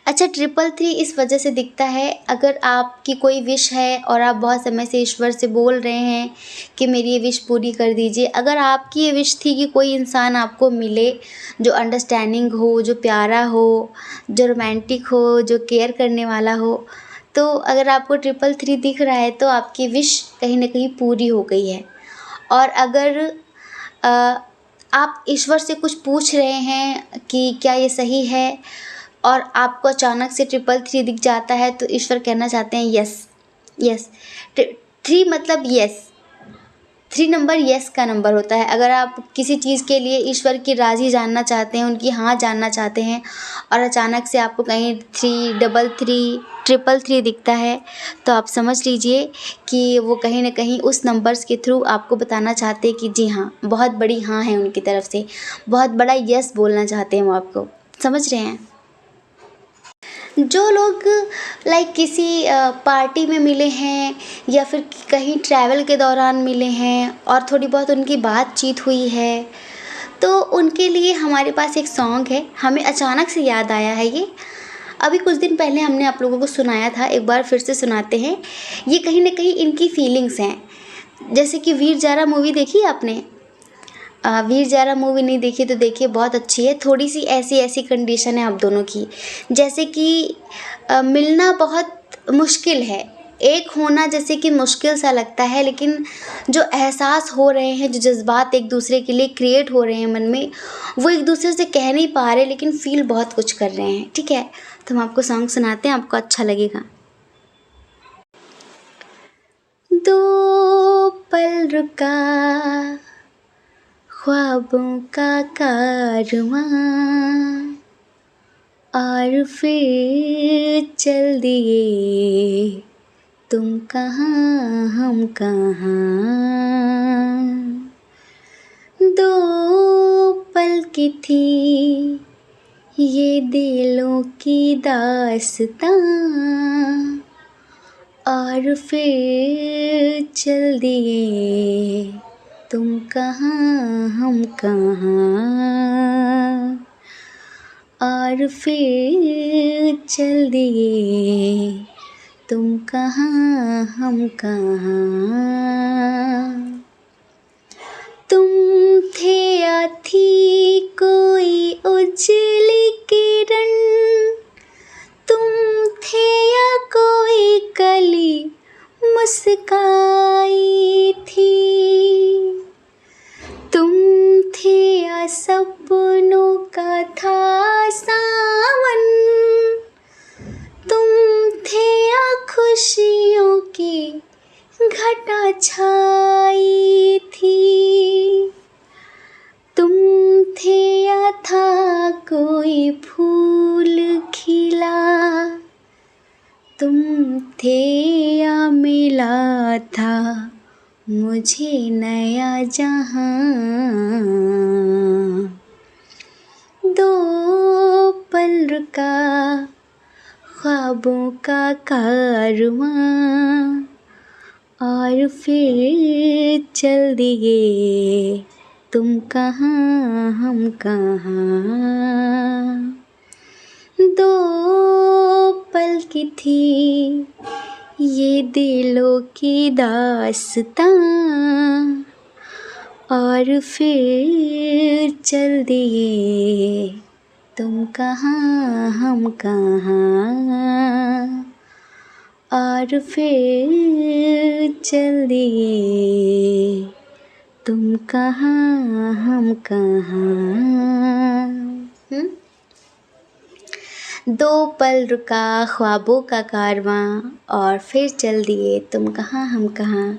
अच्छा, 333 इस वजह से दिखता है, अगर आपकी कोई विश है और आप बहुत समय से ईश्वर से बोल रहे हैं कि मेरी ये विश पूरी कर दीजिए। अगर आपकी ये विश थी कि कोई इंसान आपको मिले जो अंडरस्टैंडिंग हो, जो प्यारा हो, जो रोमांटिक हो, जो केयर करने वाला हो, तो अगर आपको 333 दिख रहा है, तो आपकी विश कहीं न कहीं पूरी हो गई है। और अगर अ, आप ईश्वर से कुछ पूछ रहे हैं कि क्या ये सही है, और आपको अचानक से 333 दिख जाता है तो ईश्वर कहना चाहते हैं यस यस। 3 मतलब यस, 3 नंबर यस का नंबर होता है। अगर आप किसी चीज़ के लिए ईश्वर की राज़ी जानना चाहते हैं, उनकी हाँ जानना चाहते हैं और अचानक से आपको कहीं 333 333 दिखता है तो आप समझ लीजिए कि वो कहीं ना कहीं उस नंबर्स के थ्रू आपको बताना चाहते हैं कि जी हाँ, बहुत बड़ी हाँ है उनकी तरफ से, बहुत बड़ा यस बोलना चाहते हैं वो आपको। समझ रहे हैं? जो लोग लाइक किसी पार्टी में मिले हैं या फिर कहीं ट्रैवल के दौरान मिले हैं और थोड़ी बहुत उनकी बातचीत हुई है, तो उनके लिए हमारे पास एक सॉन्ग है। हमें अचानक से याद आया है ये, अभी कुछ दिन पहले हमने आप लोगों को सुनाया था, एक बार फिर से सुनाते हैं। ये कहीं ना कहीं इनकी फीलिंग्स हैं। जैसे कि वीर ज़ारा मूवी देखी है आपने? वीर ज़ारा मूवी नहीं देखी तो देखिए, बहुत अच्छी है। थोड़ी सी ऐसी ऐसी कंडीशन है आप दोनों की, जैसे कि मिलना बहुत मुश्किल है, एक होना जैसे कि मुश्किल सा लगता है, लेकिन जो एहसास हो रहे हैं, जो जज्बात एक दूसरे के लिए क्रिएट हो रहे हैं मन में, वो एक दूसरे से कह नहीं पा रहे लेकिन फील बहुत कुछ कर रहे हैं। ठीक है, तो हम आपको सॉन्ग सुनाते हैं, आपको अच्छा लगेगा। दो पल रुका ख्वाबों का कारवां और फिर चल दिए तुम कहाँ हम कहाँ। दो पल की थी ये दिलों की दास्तां और फिर चल दिए तुम कहाँ हम कहाँ। और फिर चल दिए तुम कहाँ हम कहाँ। तुम थे या थी कोई उजली किरण, तुम थे या कोई कली मुस्काई थी, तुम थे या सपनों का था सावन, तुम थे या खुशियों की घटा छाई थी, तुम थे या था कोई फूल खिला, तुम थे या मिला था मुझे नया जहां। दो पल रुका ख्वाबों का कारवां और फिर चल दिए तुम कहाँ हम कहाँ। दो पल की थी ये दिलों की दास्तां और फिर चल दिए तुम कहाँ हम कहाँ। और फिर चल दिए तुम कहाँ हम कहाँ। दो पल रुका ख्वाबों का कारवां और फिर चल दिए तुम कहाँ हम कहाँ।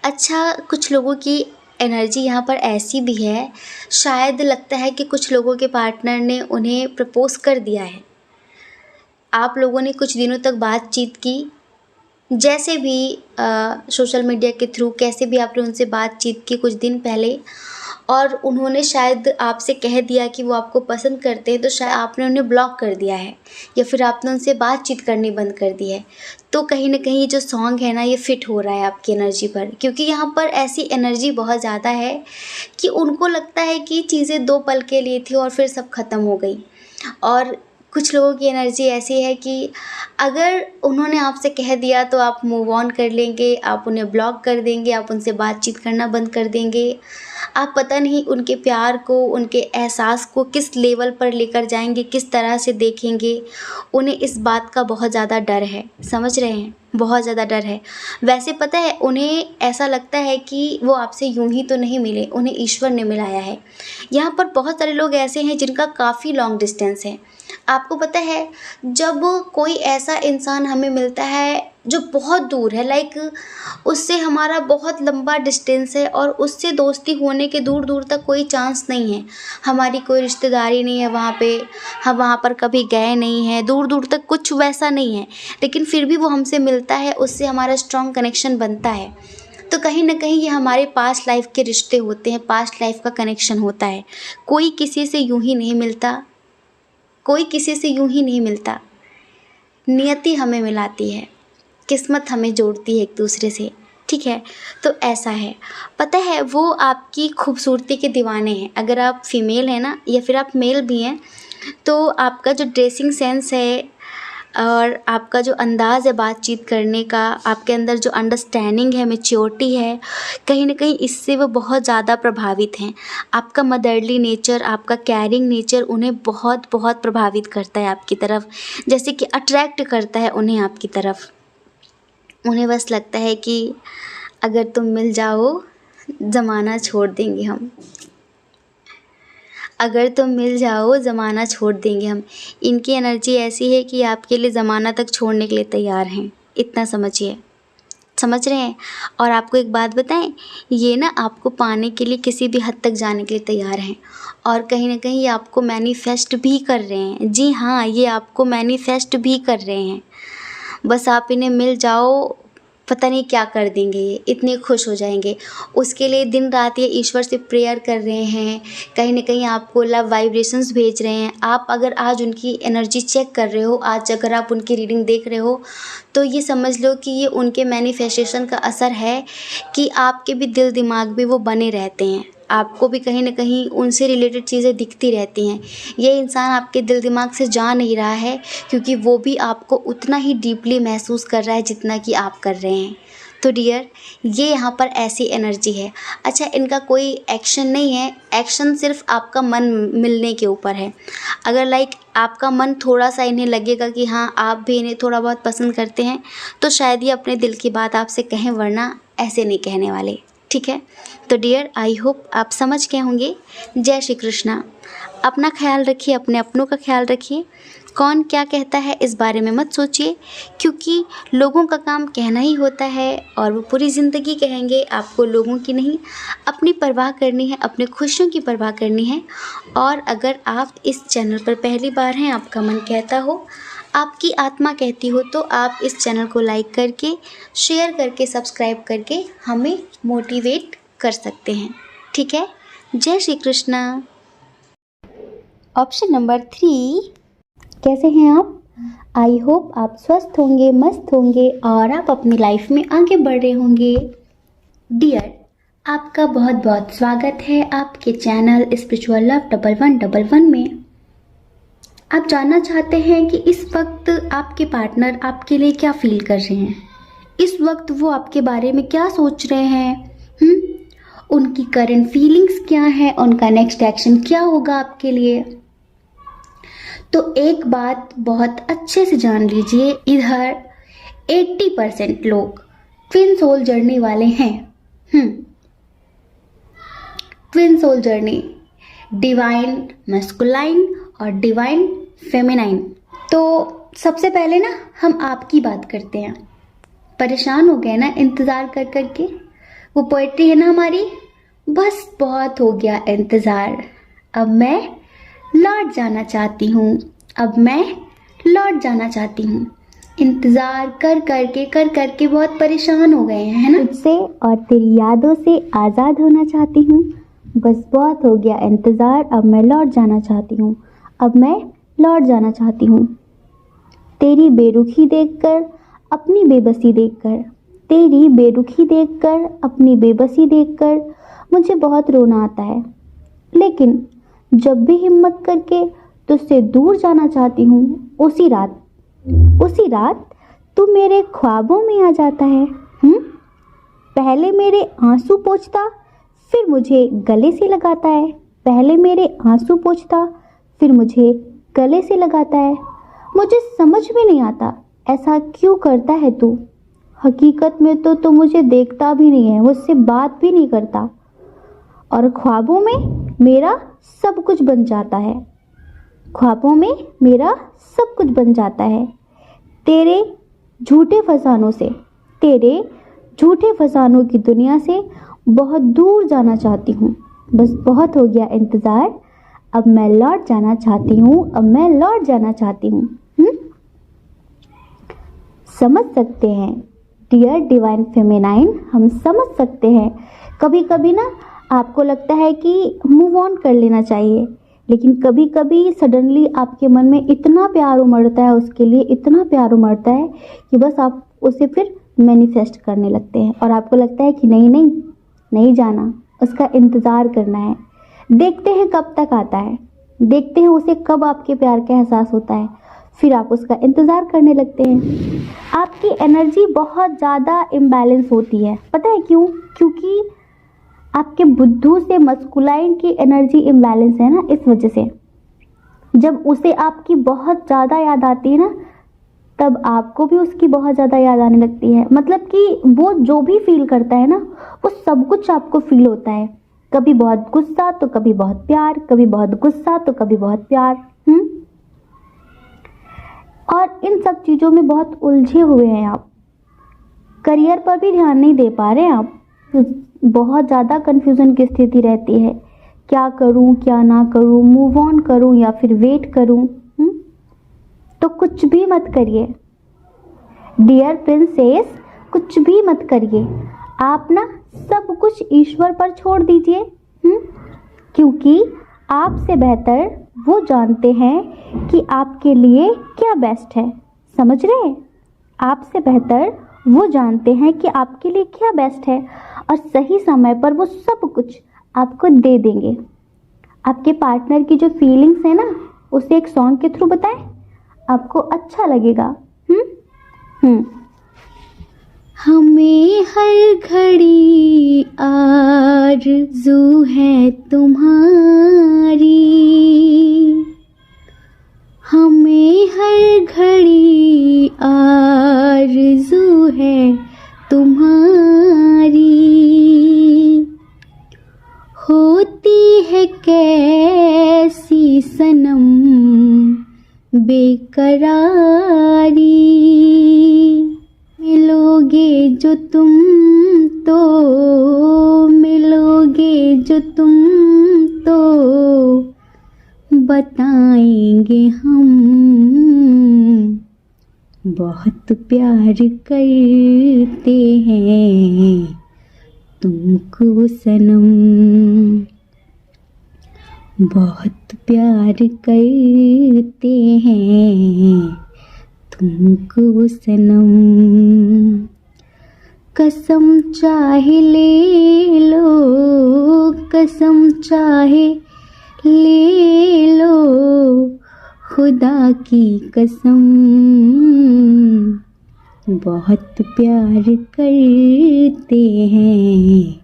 अच्छा, कुछ लोगों की एनर्जी यहाँ पर ऐसी भी है, शायद लगता है कि कुछ लोगों के पार्टनर ने उन्हें प्रपोज़ कर दिया है, आप लोगों ने कुछ दिनों तक बातचीत की, जैसे भी सोशल मीडिया के थ्रू कैसे भी आपने उनसे बातचीत की कुछ दिन पहले, और उन्होंने शायद आपसे कह दिया कि वो आपको पसंद करते हैं, तो शायद आपने उन्हें ब्लॉक कर दिया है या फिर आपने उनसे बातचीत करनी बंद कर दी है। तो कहीं ना कहीं जो सॉन्ग है ना, ये फिट हो रहा है आपकी एनर्जी पर, क्योंकि यहाँ पर ऐसी एनर्जी बहुत ज़्यादा है कि उनको लगता है कि चीज़ें 2 पल के लिए थी और फिर सब ख़त्म हो गई। और कुछ लोगों की एनर्जी ऐसी है कि अगर उन्होंने आपसे कह दिया तो आप मूव ऑन कर लेंगे, आप उन्हें ब्लॉक कर देंगे, आप उनसे बातचीत करना बंद कर देंगे। आप पता नहीं उनके प्यार को, उनके एहसास को किस लेवल पर लेकर जाएंगे, किस तरह से देखेंगे। उन्हें इस बात का बहुत ज़्यादा डर है, समझ रहे हैं? बहुत ज़्यादा डर है। वैसे पता है उन्हें ऐसा लगता है कि वो आपसे यूं ही तो नहीं मिले, उन्हें ईश्वर ने मिलाया है। यहाँ पर बहुत सारे लोग ऐसे हैं जिनका काफ़ी लॉन्ग डिस्टेंस है। आपको पता है जब कोई ऐसा इंसान हमें मिलता है जो बहुत दूर है, लाइक उससे हमारा बहुत लंबा डिस्टेंस है और उससे दोस्ती होने के दूर दूर तक कोई चांस नहीं है, हमारी कोई रिश्तेदारी नहीं है वहाँ पे, हम वहाँ पर कभी गए नहीं हैं, दूर दूर तक कुछ वैसा नहीं है, लेकिन फिर भी वो हमसे मिलता है, उससे हमारा स्ट्रॉन्ग कनेक्शन बनता है। तो कहीं ना कहीं ये हमारे पास्ट लाइफ के रिश्ते होते हैं, पास्ट लाइफ का कनेक्शन होता है। कोई किसी से यूं ही नहीं मिलता, कोई किसी से यूं ही नहीं मिलता। नियति हमें मिलाती है, किस्मत हमें जोड़ती है एक दूसरे से, ठीक है। तो ऐसा है, पता है वो आपकी खूबसूरती के दीवाने हैं। अगर आप फीमेल हैं ना, या फिर आप मेल भी हैं, तो आपका जो ड्रेसिंग सेंस है और आपका जो अंदाज़ है बातचीत करने का, आपके अंदर जो अंडरस्टैंडिंग है, मैच्योरिटी है, कहीं ना कहीं इससे वो बहुत ज़्यादा प्रभावित हैं। आपका मदरली नेचर, आपका केयरिंग नेचर उन्हें बहुत बहुत प्रभावित करता है आपकी तरफ, जैसे कि अट्रैक्ट करता है उन्हें आपकी तरफ। उन्हें बस लगता है कि अगर तुम मिल जाओ ज़माना छोड़ देंगे हम, अगर तुम मिल जाओ ज़माना छोड़ देंगे हम। इनकी एनर्जी ऐसी है कि आपके लिए ज़माना तक छोड़ने के लिए तैयार हैं, इतना समझिए, समझ रहे हैं। और आपको एक बात बताएं, ये ना आपको पाने के लिए किसी भी हद तक जाने के लिए तैयार हैं, और कहीं ना कहीं ये आपको मैनिफेस्ट भी कर रहे हैं। जी हाँ, ये आपको मैनिफेस्ट भी कर रहे हैं। बस आप इन्हें मिल जाओ, पता नहीं क्या कर देंगे, ये इतने खुश हो जाएंगे। उसके लिए दिन रात ये ईश्वर से प्रेयर कर रहे हैं, कहीं ना कहीं आपको लव वाइब्रेशंस भेज रहे हैं। आप अगर आज उनकी एनर्जी चेक कर रहे हो, आज अगर आप उनकी रीडिंग देख रहे हो, तो ये समझ लो कि ये उनके मैनिफेस्टेशन का असर है कि आपके भी दिल दिमाग में वो बने रहते हैं। आपको भी कहीं ना कहीं उनसे रिलेटेड चीज़ें दिखती रहती हैं। ये इंसान आपके दिल दिमाग से जा नहीं रहा है, क्योंकि वो भी आपको उतना ही डीपली महसूस कर रहा है जितना कि आप कर रहे हैं। तो डियर, ये यहाँ पर ऐसी एनर्जी है। अच्छा, इनका कोई एक्शन नहीं है, एक्शन सिर्फ आपका मन मिलने के ऊपर है। अगर लाइक आपका मन थोड़ा सा इन्हें लगेगा कि हाँ आप भी इन्हें थोड़ा बहुत पसंद करते हैं, तो शायद ये अपने दिल की बात आपसे कहें, वरना ऐसे नहीं कहने वाले, ठीक है। तो डियर, आई होप आप समझ गए होंगे। जय श्री कृष्णा। अपना ख्याल रखिए, अपने अपनों का ख्याल रखिए। कौन क्या कहता है इस बारे में मत सोचिए, क्योंकि लोगों का काम कहना ही होता है और वो पूरी ज़िंदगी कहेंगे। आपको लोगों की नहीं, अपनी परवाह करनी है, अपनी खुशियों की परवाह करनी है। और अगर आप इस चैनल पर पहली बार हैं, आपका मन कहता हो, आपकी आत्मा कहती हो, तो आप इस चैनल को लाइक करके, शेयर करके, सब्सक्राइब करके हमें मोटिवेट कर सकते हैं, ठीक है। जय श्री कृष्णा। ऑप्शन नंबर 3, कैसे हैं आप? आई होप आप स्वस्थ होंगे, मस्त होंगे और आप अपनी लाइफ में आगे बढ़ रहे होंगे। डियर, आपका बहुत बहुत स्वागत है आपके चैनल स्पिरिचुअल लव 1111 में। आप जानना चाहते हैं कि इस वक्त आपके पार्टनर आपके लिए क्या फील कर रहे हैं, इस वक्त वो आपके बारे में क्या सोच रहे हैं, उनकी करंट फीलिंग्स क्या है, उनका नेक्स्ट एक्शन क्या होगा आपके लिए। तो एक बात बहुत अच्छे से जान लीजिए, इधर 80% लोग ट्विन सोल जर्नी वाले हैं। Twin soul journey, divine masculine और डिवाइन फेमिनाइन। तो सबसे पहले ना हम आपकी बात करते हैं। परेशान हो गए ना इंतज़ार कर कर के? वो पोएट्री है ना हमारी, बस बहुत हो गया इंतज़ार, अब मैं लौट जाना चाहती हूँ, अब मैं लौट जाना चाहती हूँ। इंतज़ार कर करके बहुत परेशान हो गए हैं, है ना? तुझसे और तेरी यादों से आज़ाद होना चाहती हूँ, बस बहुत हो गया इंतज़ार, अब मैं लौट जाना चाहती हूँ, अब मैं लौट जाना चाहती हूँ। तेरी बेरुखी देखकर, अपनी बेबसी देखकर, तेरी बेरुखी देखकर, अपनी बेबसी देखकर मुझे बहुत रोना आता है, लेकिन जब भी हिम्मत करके तुझसे दूर जाना चाहती हूँ, उसी रात तू मेरे ख्वाबों में आ जाता है। पहले मेरे आंसू पोंछता, फिर मुझे गले से लगाता है, पहले मेरे आंसू पोंछता, फिर मुझे गले से लगाता है। मुझे समझ में नहीं आता ऐसा क्यों करता है तू, हकीकत में तो मुझे देखता भी नहीं है, मुझसे बात भी नहीं करता, और ख्वाबों में मेरा सब कुछ बन जाता है। ख्वाबों में मेरा सब कुछ बन जाता है। तेरे झूठे फसानों से, तेरे झूठे फसानों की दुनिया से बहुत दूर जाना चाहती हूँ। बस बहुत हो गया इंतज़ार, अब मैं लौट जाना चाहती हूँ, अब मैं लौट जाना चाहती हूँ। समझ सकते हैं डियर डिवाइन फेमिनाइन, हम समझ सकते हैं। कभी कभी ना आपको लगता है कि मूव ऑन कर लेना चाहिए, लेकिन कभी कभी सडनली आपके मन में इतना प्यार उमड़ता है उसके लिए, इतना प्यार उमड़ता है कि बस आप उसे फिर मैनिफेस्ट करने लगते हैं, और आपको लगता है कि नहीं जाना, उसका इंतज़ार करना है। देखते हैं कब तक आता है, देखते हैं उसे कब आपके प्यार का एहसास होता है, फिर आप उसका इंतज़ार करने लगते हैं। आपकी एनर्जी बहुत ज़्यादा इम्बैलेंस होती है, पता है क्यों? क्योंकि आपके बुद्धू से मस्कुलाइन की एनर्जी इम्बैलेंस है ना, इस वजह से। जब उसे आपकी बहुत ज़्यादा याद आती है ना, तब आपको भी उसकी बहुत ज़्यादा याद आने लगती है। मतलब कि वो जो भी फील करता है ना, वो सब कुछ आपको फील होता है। कभी बहुत गुस्सा तो कभी बहुत प्यार, कभी बहुत गुस्सा तो कभी बहुत प्यार। और इन सब चीज़ों में बहुत उलझे हुए हैं आप। करियर पर भी ध्यान नहीं दे पा रहे हैं आप, बहुत ज़्यादा कन्फ्यूज़न की स्थिति रहती है। क्या करूं, क्या ना करूं, मूव ऑन करूं या फिर वेट करूं? तो कुछ भी मत करिए डियर प्रिंसेस, कुछ भी मत करिए। आप ना सब कुछ ईश्वर पर छोड़ दीजिए, क्योंकि आपसे बेहतर वो जानते हैं कि आपके लिए क्या बेस्ट है। समझ रहे हैं? आपसे बेहतर वो जानते हैं कि आपके लिए क्या बेस्ट है, और सही समय पर वो सब कुछ आपको दे देंगे। आपके पार्टनर की जो फीलिंग्स है ना, उसे एक सॉन्ग के थ्रू बताएं, आपको अच्छा लगेगा। हमें हर घड़ी आरज़ू है तुम्हारी, हमें हर घड़ी आरज़ू है तुम्हारी, होती है कैसी सनम बेकरारी, मिलोगे जो तुम तो बताएंगे हम, बहुत प्यार करते हैं तुमको सनम, बहुत प्यार करते हैं तुमको सनम, कसम चाहे ले लो, कसम चाहे ले लो, खुदा की कसम, बहुत प्यार करते हैं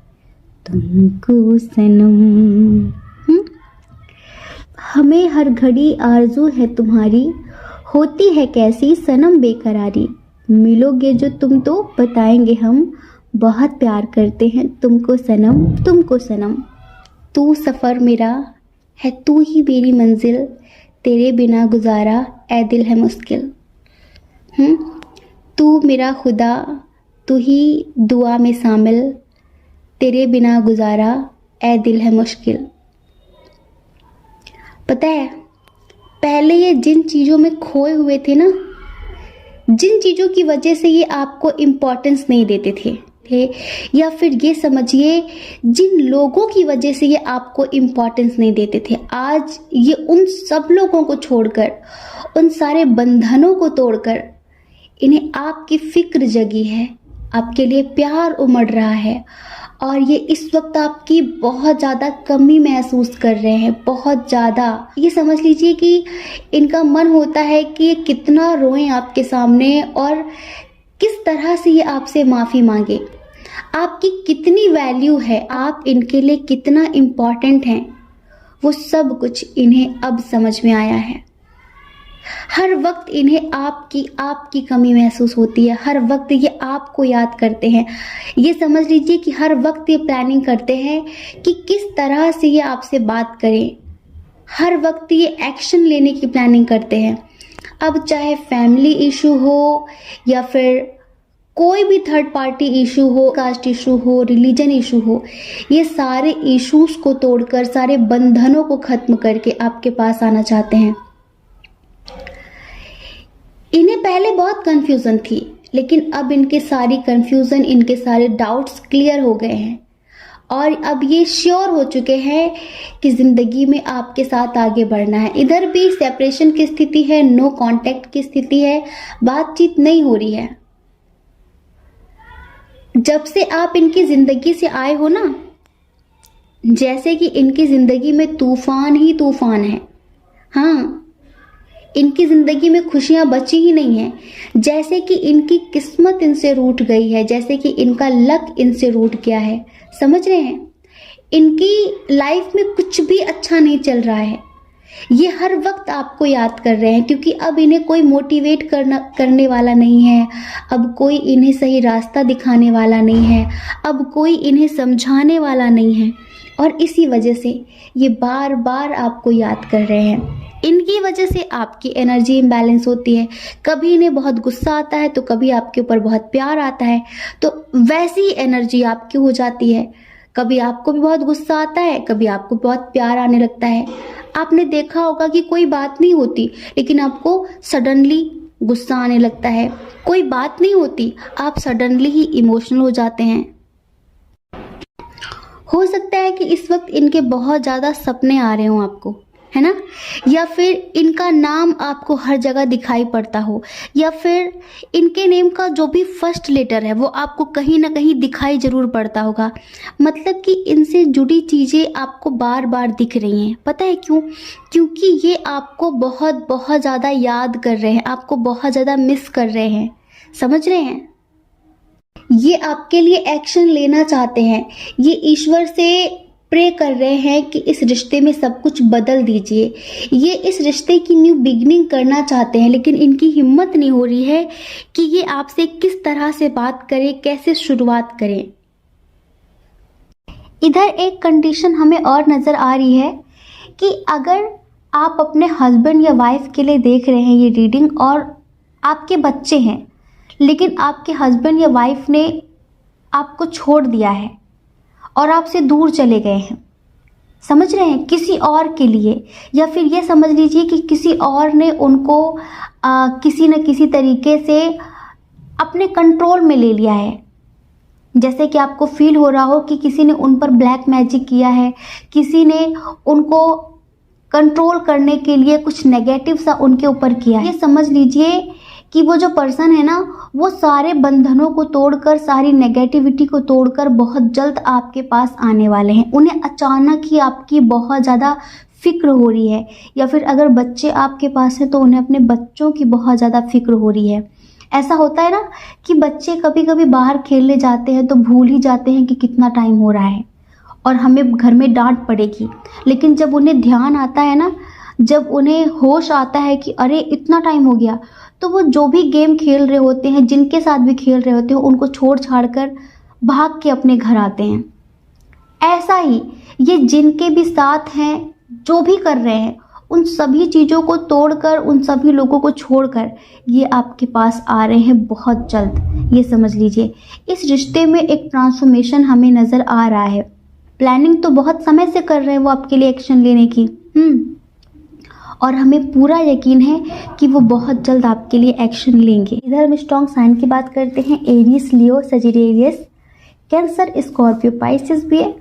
तुमको सनम। हमें हर घड़ी आरज़ू है तुम्हारी, होती है कैसी सनम बेकरारी, मिलोगे जो तुम तो बताएंगे हम, बहुत प्यार करते हैं तुमको सनम, तुमको सनम। तू सफ़र मेरा है, तू ही मेरी मंजिल, तेरे बिना गुजारा ए दिल है मुश्किल। तू मेरा खुदा, तू ही दुआ में शामिल, तेरे बिना गुजारा ए दिल है मुश्किल। पता है, पहले ये जिन चीज़ों में खोए हुए थे ना, जिन चीज़ों की वजह से ये आपको इम्पोर्टेंस नहीं देते थे, या फिर ये समझिए जिन लोगों की वजह से ये आपको इम्पोर्टेंस नहीं देते थे, आज ये उन सब लोगों को छोड़कर, उन सारे बंधनों को तोड़कर इन्हें आपकी फिक्र जगी है, आपके लिए प्यार उमड़ रहा है, और ये इस वक्त आपकी बहुत ज़्यादा कमी महसूस कर रहे हैं, बहुत ज़्यादा। ये समझ लीजिए कि इनका मन होता है कि ये कितना रोएं आपके सामने, और किस तरह से ये आपसे माफ़ी मांगे, आपकी कितनी वैल्यू है, आप इनके लिए कितना इम्पोर्टेंट हैं, वो सब कुछ इन्हें अब समझ में आया है। हर वक्त इन्हें आपकी कमी महसूस होती है, हर वक्त ये आपको याद करते हैं। ये समझ लीजिए कि हर वक्त ये प्लानिंग करते हैं कि किस तरह से ये आपसे बात करें। हर वक्त ये एक्शन लेने की प्लानिंग करते हैं। अब चाहे फैमिली इशू हो या फिर कोई भी थर्ड पार्टी इशू हो, कास्ट इशू हो, रिलीजन इशू हो, ये सारे इश्यूज को तोड़कर, सारे बंधनों को खत्म करके आपके पास आना चाहते हैं। इन्हें पहले बहुत कंफ्यूजन थी, लेकिन अब इनके सारी कंफ्यूजन, इनके सारे डाउट्स क्लियर हो गए हैं और अब ये श्योर हो चुके हैं कि जिंदगी में आपके साथ आगे बढ़ना है। इधर भी सेपरेशन की स्थिति है, नो कांटेक्ट की स्थिति है, बातचीत नहीं हो रही है। जब से आप इनकी जिंदगी से आए हो ना, जैसे कि इनकी जिंदगी में तूफान ही तूफान है। हाँ, इनकी जिंदगी में खुशियां बची ही नहीं है। जैसे कि इनकी किस्मत इनसे रूठ गई है, जैसे कि इनका लक इनसे रूठ गया है। समझ रहे हैं? इनकी लाइफ में कुछ भी अच्छा नहीं चल रहा है। ये हर वक्त आपको याद कर रहे हैं, क्योंकि अब इन्हें कोई मोटिवेट करने वाला नहीं है, अब कोई इन्हें सही रास्ता दिखाने वाला नहीं है, अब कोई इन्हें समझाने वाला नहीं है, और इसी वजह से ये बार बार आपको याद कर रहे हैं। इनकी वजह से आपकी एनर्जी इम्बैलेंस होती है। कभी इन्हें बहुत गुस्सा आता है तो कभी आपके ऊपर बहुत प्यार आता है, तो वैसी एनर्जी आपकी हो जाती है। कभी आपको भी बहुत गुस्सा आता है, कभी आपको बहुत प्यार आने लगता है। आपने देखा होगा कि कोई बात नहीं होती लेकिन आपको सडनली गुस्सा आने लगता है। कोई बात नहीं होती, आप सडनली ही इमोशनल हो जाते हैं। हो सकता है कि इस वक्त इनके बहुत ज़्यादा सपने आ रहे हों आपको, है ना, या फिर इनका नाम आपको हर जगह दिखाई पड़ता हो, या फिर इनके नेम का जो भी फर्स्ट लेटर है वो आपको कहीं ना कहीं दिखाई जरूर पड़ता होगा। मतलब कि इनसे जुड़ी चीज़ें आपको बार बार दिख रही हैं। पता है क्यों? क्योंकि ये आपको बहुत बहुत ज़्यादा याद कर रहे हैं, आपको बहुत ज़्यादा मिस कर रहे हैं। समझ रहे हैं? ये आपके लिए एक्शन लेना चाहते हैं। ये ईश्वर से प्रे कर रहे हैं कि इस रिश्ते में सब कुछ बदल दीजिए। ये इस रिश्ते की न्यू बिगनिंग करना चाहते हैं, लेकिन इनकी हिम्मत नहीं हो रही है कि ये आपसे किस तरह से बात करें, कैसे शुरुआत करें। इधर एक कंडीशन हमें और नज़र आ रही है कि अगर आप अपने हस्बैंड या वाइफ के लिए देख रहे हैं ये रीडिंग और आपके बच्चे हैं, लेकिन आपके हस्बैंड या वाइफ ने आपको छोड़ दिया है और आपसे दूर चले गए हैं, समझ रहे हैं, किसी और के लिए, या फिर ये समझ लीजिए कि किसी और ने उनको किसी न किसी tरीके से अपने कंट्रोल में ले लिया है। जैसे कि आपको फील हो रहा हो कि किसी ने उन पर ब्लैक मैजिक किया है, किसी ने उनको कंट्रोल करने के लिए कुछ नेगेटिव सा उनके ऊपर किया है। ये समझ लीजिए कि वो जो पर्सन है ना, वो सारे बंधनों को तोड़कर, सारी नेगेटिविटी को तोड़कर बहुत जल्द आपके पास आने वाले हैं। उन्हें अचानक ही आपकी बहुत ज़्यादा फिक्र हो रही है, या फिर अगर बच्चे आपके पास हैं तो उन्हें अपने बच्चों की बहुत ज़्यादा फिक्र हो रही है। ऐसा होता है ना कि बच्चे कभी कभी बाहर खेलने जाते हैं तो भूल ही जाते हैं कि कितना टाइम हो रहा है और हमें घर में डांट पड़ेगी, लेकिन जब उन्हें ध्यान आता है ना, जब उन्हें होश आता है कि अरे इतना टाइम हो गया, तो वो जो भी गेम खेल रहे होते हैं, जिनके साथ भी खेल रहे होते हैं, उनको छोड़ छाड़ कर भाग के अपने घर आते हैं। ऐसा ही ये जिनके भी साथ हैं, जो भी कर रहे हैं, उन सभी चीज़ों को तोड़कर, उन सभी लोगों को छोड़कर ये आपके पास आ रहे हैं बहुत जल्द। ये समझ लीजिए इस रिश्ते में एक ट्रांसफॉर्मेशन हमें नज़र आ रहा है। प्लानिंग तो बहुत समय से कर रहे हैं वो आपके लिए एक्शन लेने की, और हमें पूरा यकीन है कि वो बहुत जल्द आपके लिए एक्शन लेंगे। इधर हम स्ट्रॉन्ग साइन की बात करते हैं। एरीज, लियो, सजिटेरियस, कैंसर, स्कॉर्पियो, पाइसेस भी है,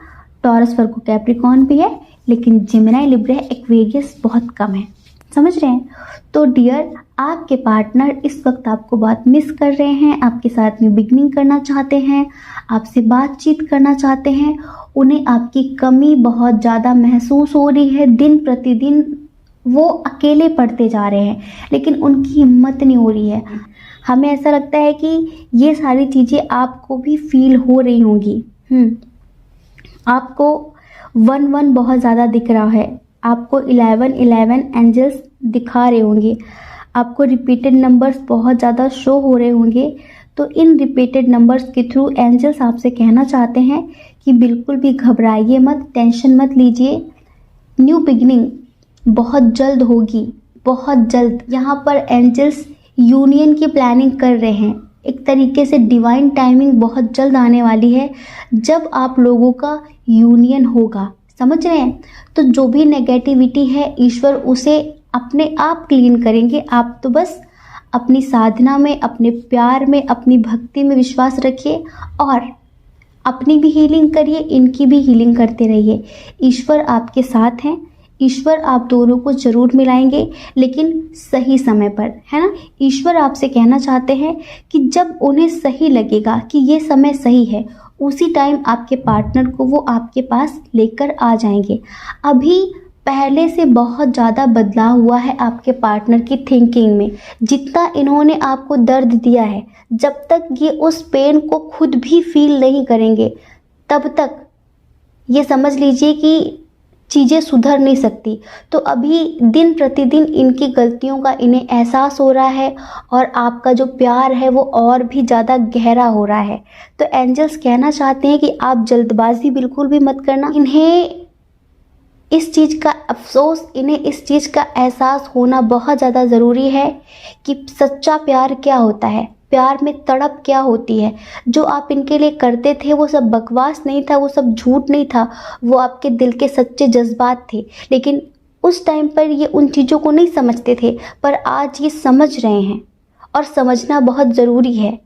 टॉरस, वर्गो, कैप्रिकॉर्न भी है, लेकिन जेमिनी, लिब्रा, एक्वेरियस बहुत कम है। समझ रहे हैं? तो डियर, आपके पार्टनर इस वक्त आपको बहुत मिस कर रहे हैं, आपके साथ में बिगनिंग करना चाहते हैं, आपसे बातचीत करना चाहते हैं। उन्हें आपकी कमी बहुत ज़्यादा महसूस हो रही है। दिन प्रतिदिन वो अकेले पड़ते जा रहे हैं, लेकिन उनकी हिम्मत नहीं हो रही है। हमें ऐसा लगता है कि ये सारी चीज़ें आपको भी फील हो रही होंगी। आपको 1-1 बहुत ज़्यादा दिख रहा है, आपको 11-11 एंजल्स दिखा रहे होंगे, आपको रिपीटेड नंबर्स बहुत ज़्यादा शो हो रहे होंगे, तो इन रिपीटेड नंबर्स के थ्रू एंजल्स आपसे कहना चाहते हैं कि बिल्कुल भी घबराइए मत, टेंशन मत लीजिए। न्यू बिगिनिंग बहुत जल्द होगी, बहुत जल्द। यहाँ पर एंजल्स यूनियन की प्लानिंग कर रहे हैं। एक तरीके से डिवाइन टाइमिंग बहुत जल्द आने वाली है जब आप लोगों का यूनियन होगा, समझ रहे हैं। तो जो भी नेगेटिविटी है ईश्वर उसे अपने आप क्लीन करेंगे। आप तो बस अपनी साधना में, अपने प्यार में, अपनी भक्ति में विश्वास रखिए और अपनी भी हीलिंग करिए, इनकी भी हीलिंग करते रहिए। ईश्वर आपके साथ हैं, ईश्वर आप दोनों को जरूर मिलाएंगे, लेकिन सही समय पर, है ना। ईश्वर आपसे कहना चाहते हैं कि जब उन्हें सही लगेगा कि ये समय सही है, उसी टाइम आपके पार्टनर को वो आपके पास लेकर आ जाएंगे। अभी पहले से बहुत ज़्यादा बदलाव हुआ है आपके पार्टनर की थिंकिंग में। जितना इन्होंने आपको दर्द दिया है, जब तक ये उस पेन को खुद भी फील नहीं करेंगे, तब तक ये समझ लीजिए कि चीज़ें सुधर नहीं सकती। तो अभी दिन प्रतिदिन इनकी गलतियों का इन्हें एहसास हो रहा है और आपका जो प्यार है वो और भी ज़्यादा गहरा हो रहा है। तो एंजल्स कहना चाहते हैं कि आप जल्दबाजी बिल्कुल भी मत करना। इन्हें इस चीज़ का अफसोस, इन्हें इस चीज़ का एहसास होना बहुत ज़्यादा ज़रूरी है कि सच्चा प्यार क्या होता है, प्यार में तड़प क्या होती है। जो आप इनके लिए करते थे वो सब बकवास नहीं था, वो सब झूठ नहीं था, वो आपके दिल के सच्चे जज्बात थे। लेकिन उस टाइम पर ये उन चीज़ों को नहीं समझते थे, पर आज ये समझ रहे हैं और समझना बहुत ज़रूरी है।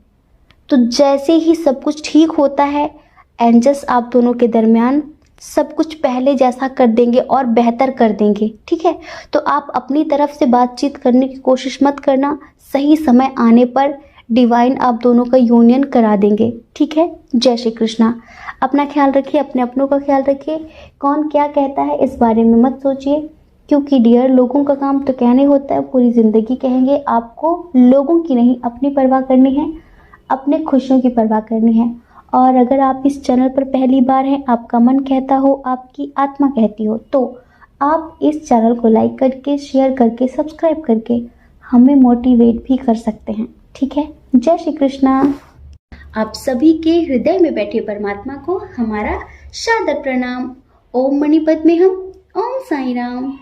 तो जैसे ही सब कुछ ठीक होता है, एंजल्स आप दोनों के दरमियान सब कुछ पहले जैसा कर देंगे और बेहतर कर देंगे, ठीक है। तो आप अपनी तरफ से बातचीत करने की कोशिश मत करना, सही समय आने पर डिवाइन आप दोनों का यूनियन करा देंगे, ठीक है। जय श्री कृष्णा। अपना ख्याल रखिए, अपने अपनों का ख्याल रखिए। कौन क्या कहता है इस बारे में मत सोचिए, क्योंकि डियर लोगों का काम तो कहने होता है, पूरी ज़िंदगी कहेंगे। आपको लोगों की नहीं, अपनी परवाह करनी है, अपने खुशियों की परवाह करनी है। और अगर आप इस चैनल पर पहली बार हैं, आपका मन कहता हो, आपकी आत्मा कहती हो, तो आप इस चैनल को लाइक करके, शेयर करके, सब्सक्राइब करके हमें मोटिवेट भी कर सकते हैं, ठीक है। जय श्री कृष्णा। आप सभी के हृदय में बैठे परमात्मा को हमारा सादर प्रणाम। ओम मणिपद्मे हम, ओम साई राम।